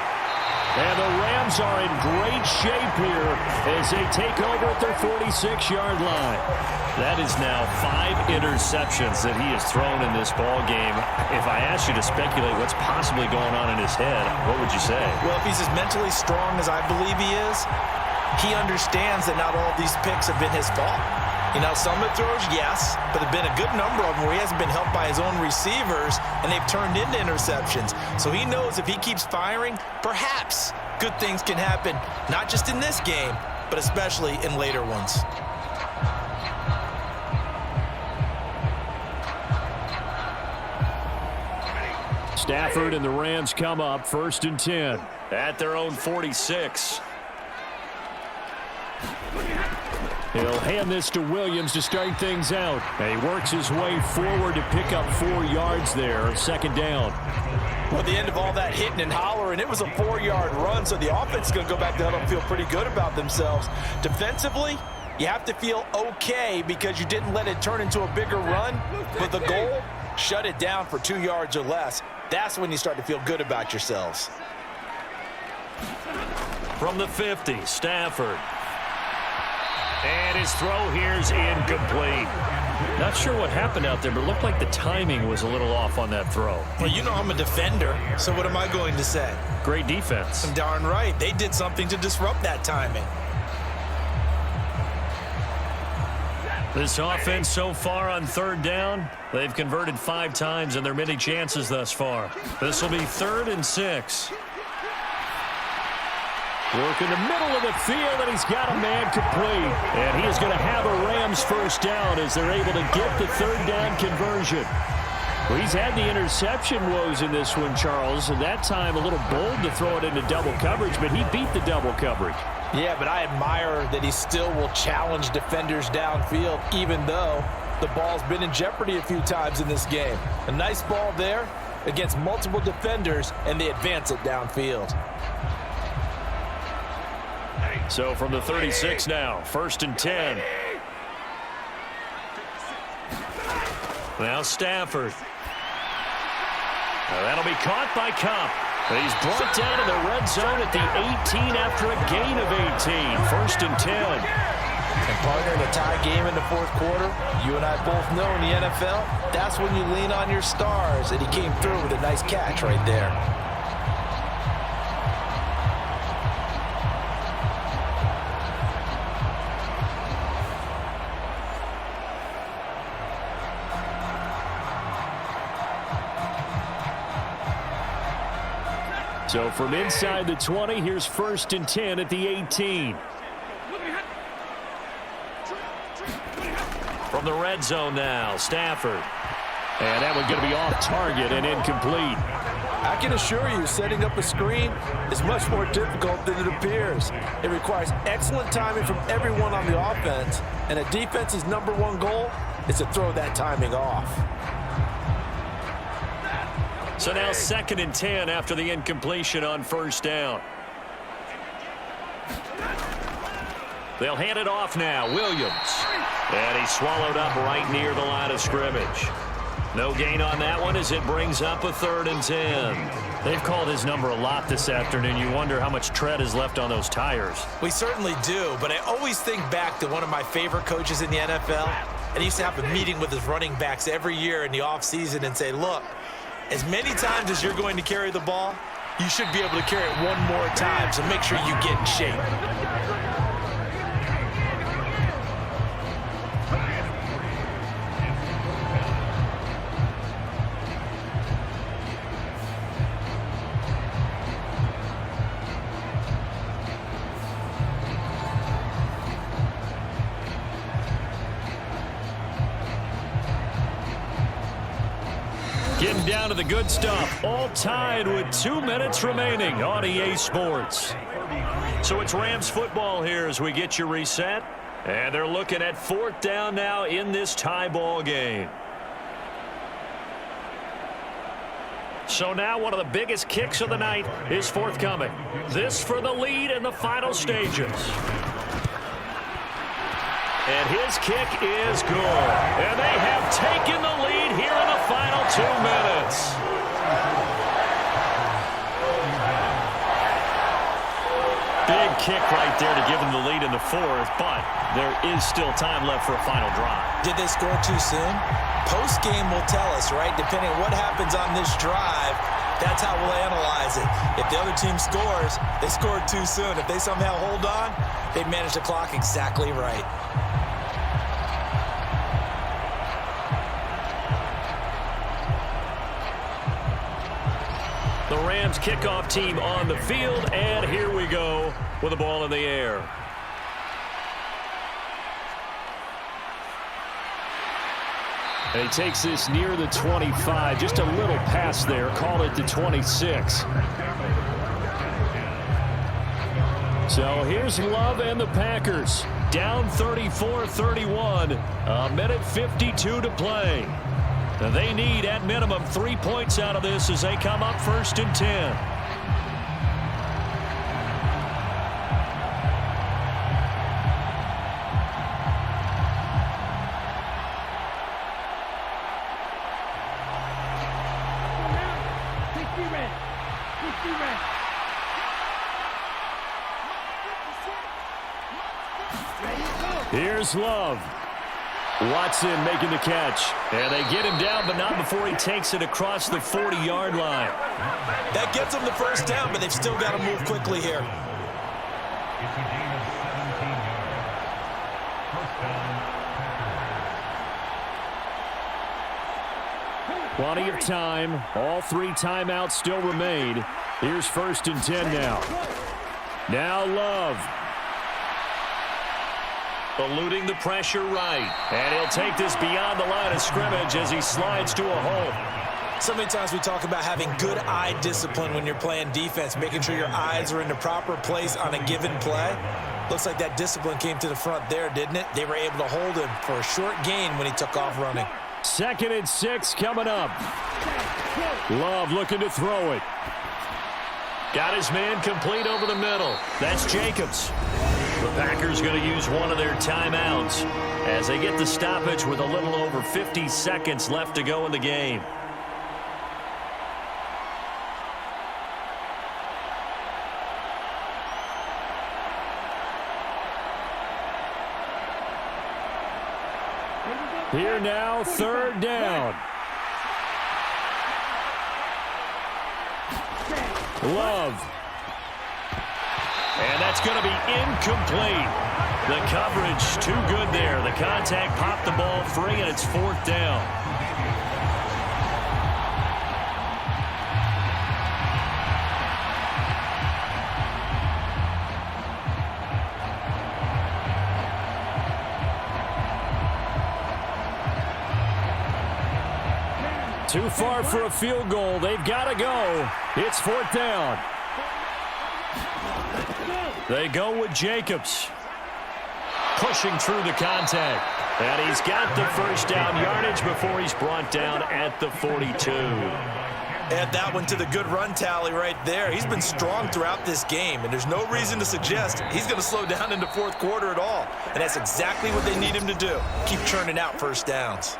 And the Rams are in great shape here as they take over at their 46-yard line. That is now 5 interceptions that he has thrown in this ball game. If I asked you to speculate what's possibly going on in his head, what would you say? Well, if he's as mentally strong as I believe he is, he understands that not all of these picks have been his fault. You know, some of the throws, yes, but there have been a good number of them where he hasn't been helped by his own receivers, and they've turned into interceptions. So he knows if he keeps firing, perhaps good things can happen, not just in this game, but especially in later ones. Stafford and the Rams come up 1st and 10. At their own 46. He'll hand this to Williams to start things out. And he works his way forward to pick up 4 yards there, 2nd down. Well, at the end of all that hitting and hollering, it was a 4-yard run, so the offense is going to go back to huddle and feel pretty good about themselves. Defensively, you have to feel okay because you didn't let it turn into a bigger run, but the goal, shut it down for 2 yards or less. That's when you start to feel good about yourselves. From the 50, Stafford. And his throw here's incomplete. Not sure what happened out there, but it looked like the timing was a little off on that throw. Well, you know I'm a defender, so what am I going to say? Great defense. Darn right. They did something to disrupt that timing. This offense so far on 3rd down, they've converted 5 times in their many chances thus far. This will be 3rd and 6. Work in the middle of the field, and he's got a man complete. And he is going to have a Rams 1st down as they're able to get the 3rd down conversion. Well, he's had the interception woes in this one, Charles, and that time a little bold to throw it into double coverage, but he beat the double coverage. Yeah, but I admire that he still will challenge defenders downfield, even though the ball's been in jeopardy a few times in this game. A nice ball there against multiple defenders, and they advance it downfield. So from the 36 now, 1st and 10. Now Stafford. Now that'll be caught by Cup. He's brought down in the red zone at the 18 after a gain of 18. 1st and 10. And partner, in a tie game in the 4th quarter, you and I both know in the NFL, that's when you lean on your stars, and he came through with a nice catch right there. So from inside the 20, here's 1st and 10 at the 18. From the red zone now, Stafford. And that one's going to be off target and incomplete. I can assure you, setting up a screen is much more difficult than it appears. It requires excellent timing from everyone on the offense, and a defense's #1 goal is to throw that timing off. So now 2nd and 10 after the incompletion on 1st down. They'll hand it off now. Williams. And he's swallowed up right near the line of scrimmage. No gain on that one as it brings up a 3rd and 10. They've called his number a lot this afternoon. You wonder how much tread is left on those tires. We certainly do, but I always think back to one of my favorite coaches in the NFL, and he used to have a meeting with his running backs every year in the offseason and say, look, as many times as you're going to carry the ball, you should be able to carry it one more time, so make sure you get in shape. Getting down to the good stuff. All tied with 2 minutes remaining on EA Sports. So it's Rams football here as we get you reset. And they're looking at 4th down now in this tie ball game. So now one of the biggest kicks of the night is forthcoming. This for the lead in the final stages. And his kick is good. And they have taken the lead here in the final 2 minutes. Big kick right there to give them the lead in the 4th, but there is still time left for a final drive. Did they score too soon? Post-game will tell us, right? Depending on what happens on this drive, That's how we'll analyze it. If the other team scores, they scored too soon. If they somehow hold on, they manage the clock exactly right. The Rams kickoff team on the field, and here we go with the ball in the air. And he takes this near the 25, just a little pass there, call it the 26. So here's Love and the Packers, down 34-31, a minute 52 to play. They need, at minimum, 3 points out of this as they come up 1st and 10. Here's Love. Watson making the catch. And they get him down, but not before he takes it across the 40-yard line. That gets them the first down, but they've still got to move quickly here. Plenty of time. All 3 timeouts still remain. Here's 1st and 10 now. Now Love. Eluding the pressure right. And he'll take this beyond the line of scrimmage as he slides to a hole. So many times we talk about having good eye discipline when you're playing defense, making sure your eyes are in the proper place on a given play. Looks like that discipline came to the front there, didn't it? They were able to hold him for a short gain when he took off running. 2nd and 6 coming up. Love looking to throw it. Got his man complete over the middle. That's Jacobs. The Packers going to use one of their timeouts as they get the stoppage with a little over 50 seconds left to go in the game. Here now, 3rd down. Love. And that's going to be incomplete. The coverage too good there. The contact popped the ball free, and it's 4th down. Too far for a field goal. They've got to go. It's 4th down. They go with Jacobs. Pushing through the contact. And he's got the first down yardage before he's brought down at the 42. Add that one to the good run tally right there. He's been strong throughout this game, and there's no reason to suggest he's going to slow down in the 4th quarter at all. And that's exactly what they need him to do. Keep churning out first downs.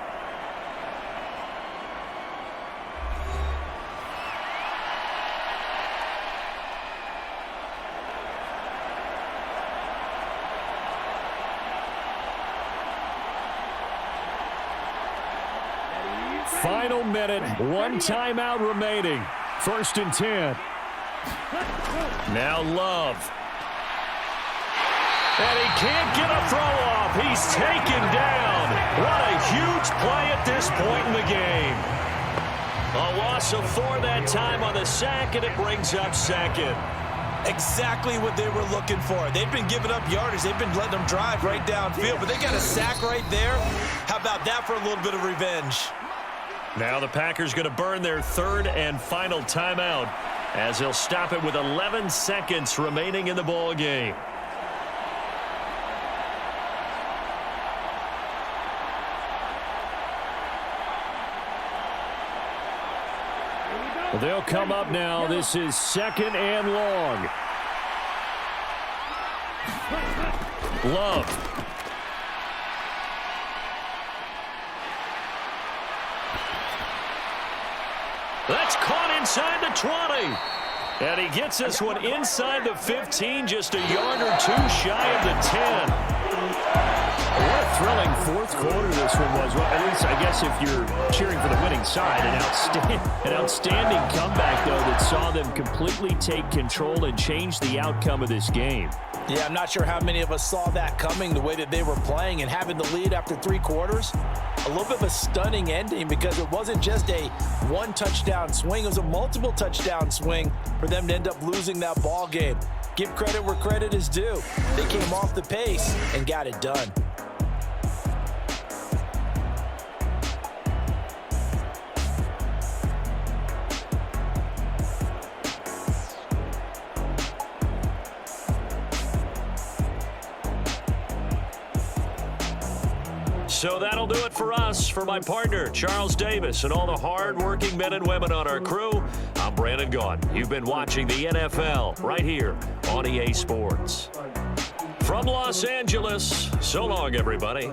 Final minute, 1 timeout remaining. 1st and 10. Now Love. And he can't get a throw off. He's taken down. What a huge play at this point in the game. A loss of 4 that time on the sack, and it brings up 2nd. Exactly what they were looking for. They've been giving up yardage. They've been letting them drive right downfield, but they got a sack right there. How about that for a little bit of revenge? Now the Packers going to burn their 3rd and final timeout as they'll stop it with 11 seconds remaining in the ball game. Well, they'll come up now. This is 2nd and long. Love. That's caught inside the 20. And he gets this one inside the 15, just a yard or 2 shy of the 10. What a thrilling fourth quarter this one was. Well, at least I guess if you're cheering for the winning side, an outstanding comeback, though, that saw them completely take control and change the outcome of this game. Yeah, I'm not sure how many of us saw that coming, the way that they were playing and having the lead after 3 quarters. A little bit of a stunning ending because it wasn't just a one-touchdown swing. It was a multiple touchdown swing for them to end up losing that ball game. Give credit where credit is due. They came off the pace and got it done. So that'll do it for us. For my partner, Charles Davis, and all the hard-working men and women on our crew, I'm Brandon Gaudin. You've been watching the NFL right here on EA Sports. From Los Angeles, so long, everybody.